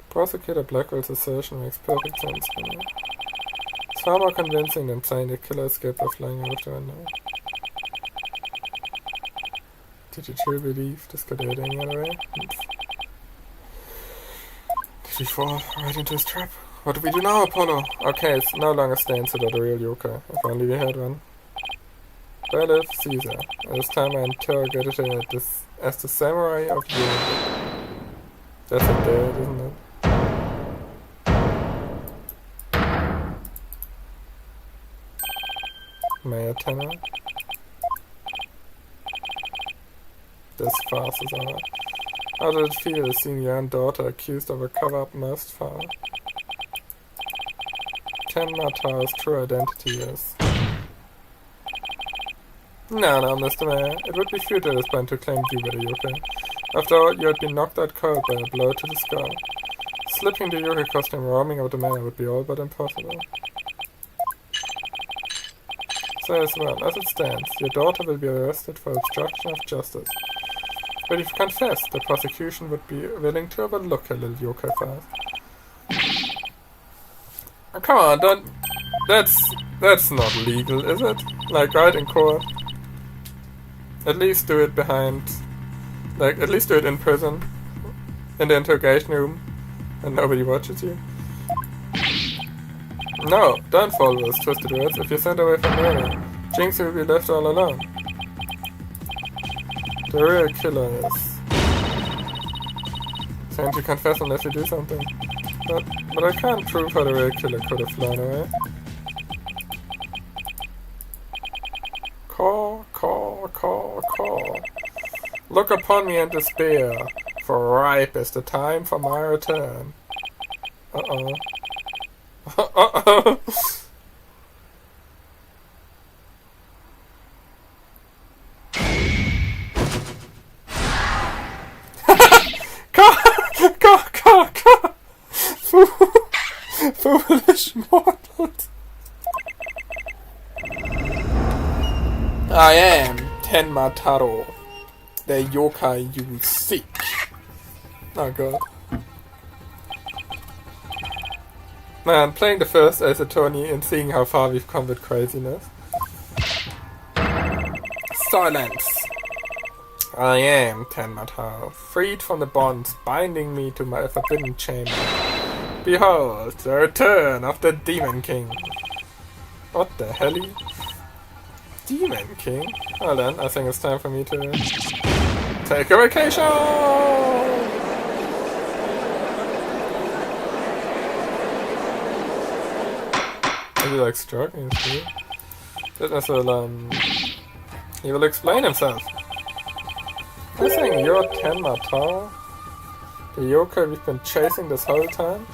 Prosecutor Blackwell's assertion makes perfect sense to me. It's far more convincing than saying the killer escaped by flying out of the window. Did you truly believe this could end any other way? Did we fall right into his trap? What do we do now, Apollo? Our case no longer stands without a real yokai. If only we had one. Bailiff Caesar. It is time I interrogated him as the samurai of Europe. That's a dead, isn't it? Mayor Tenma. This farce is over. How did it feel seeing your own daughter accused of a cover-up most foul? Tenma Tao's true identity is... No, Mr. Mayor. It would be futile at this point to claim you were the yokai. After all, you had been knocked out cold by a blow to the skull. Slipping the yokai costume roaming over the manor would be all but impossible. So as well, as it stands, your daughter will be arrested for obstruction of justice. But if you confess, the prosecution would be willing to overlook a little yokai farce. Oh, come on, don't... That's not legal, is it? Like, right in court. At least do it behind... Like, at least do it in prison. In the interrogation room. And nobody watches you. No, don't follow those twisted words. If you're sent away from murder, Jinx will be left all alone. The real killer is... Saying to confess unless you do something. But I can't prove how the real killer could have flown away. Call. Look upon me and despair, for ripe is the time for my return. Uh-oh. Uh-oh. Car. Foolish mortals. I am Tenma Taro, the yokai you seek. Oh god. Man, playing the first Ace Attorney and seeing how far we've come with craziness. Silence! I am Tenmatau, freed from the bonds binding me to my forbidden chamber. Behold, the return of the Demon King. What the hell? Demon King? Well then, I think it's time for me to take a vacation! Maybe like stroking his feet. Fitness will, he will explain himself. I think you're Tenmatau, the yokai we've been chasing this whole time.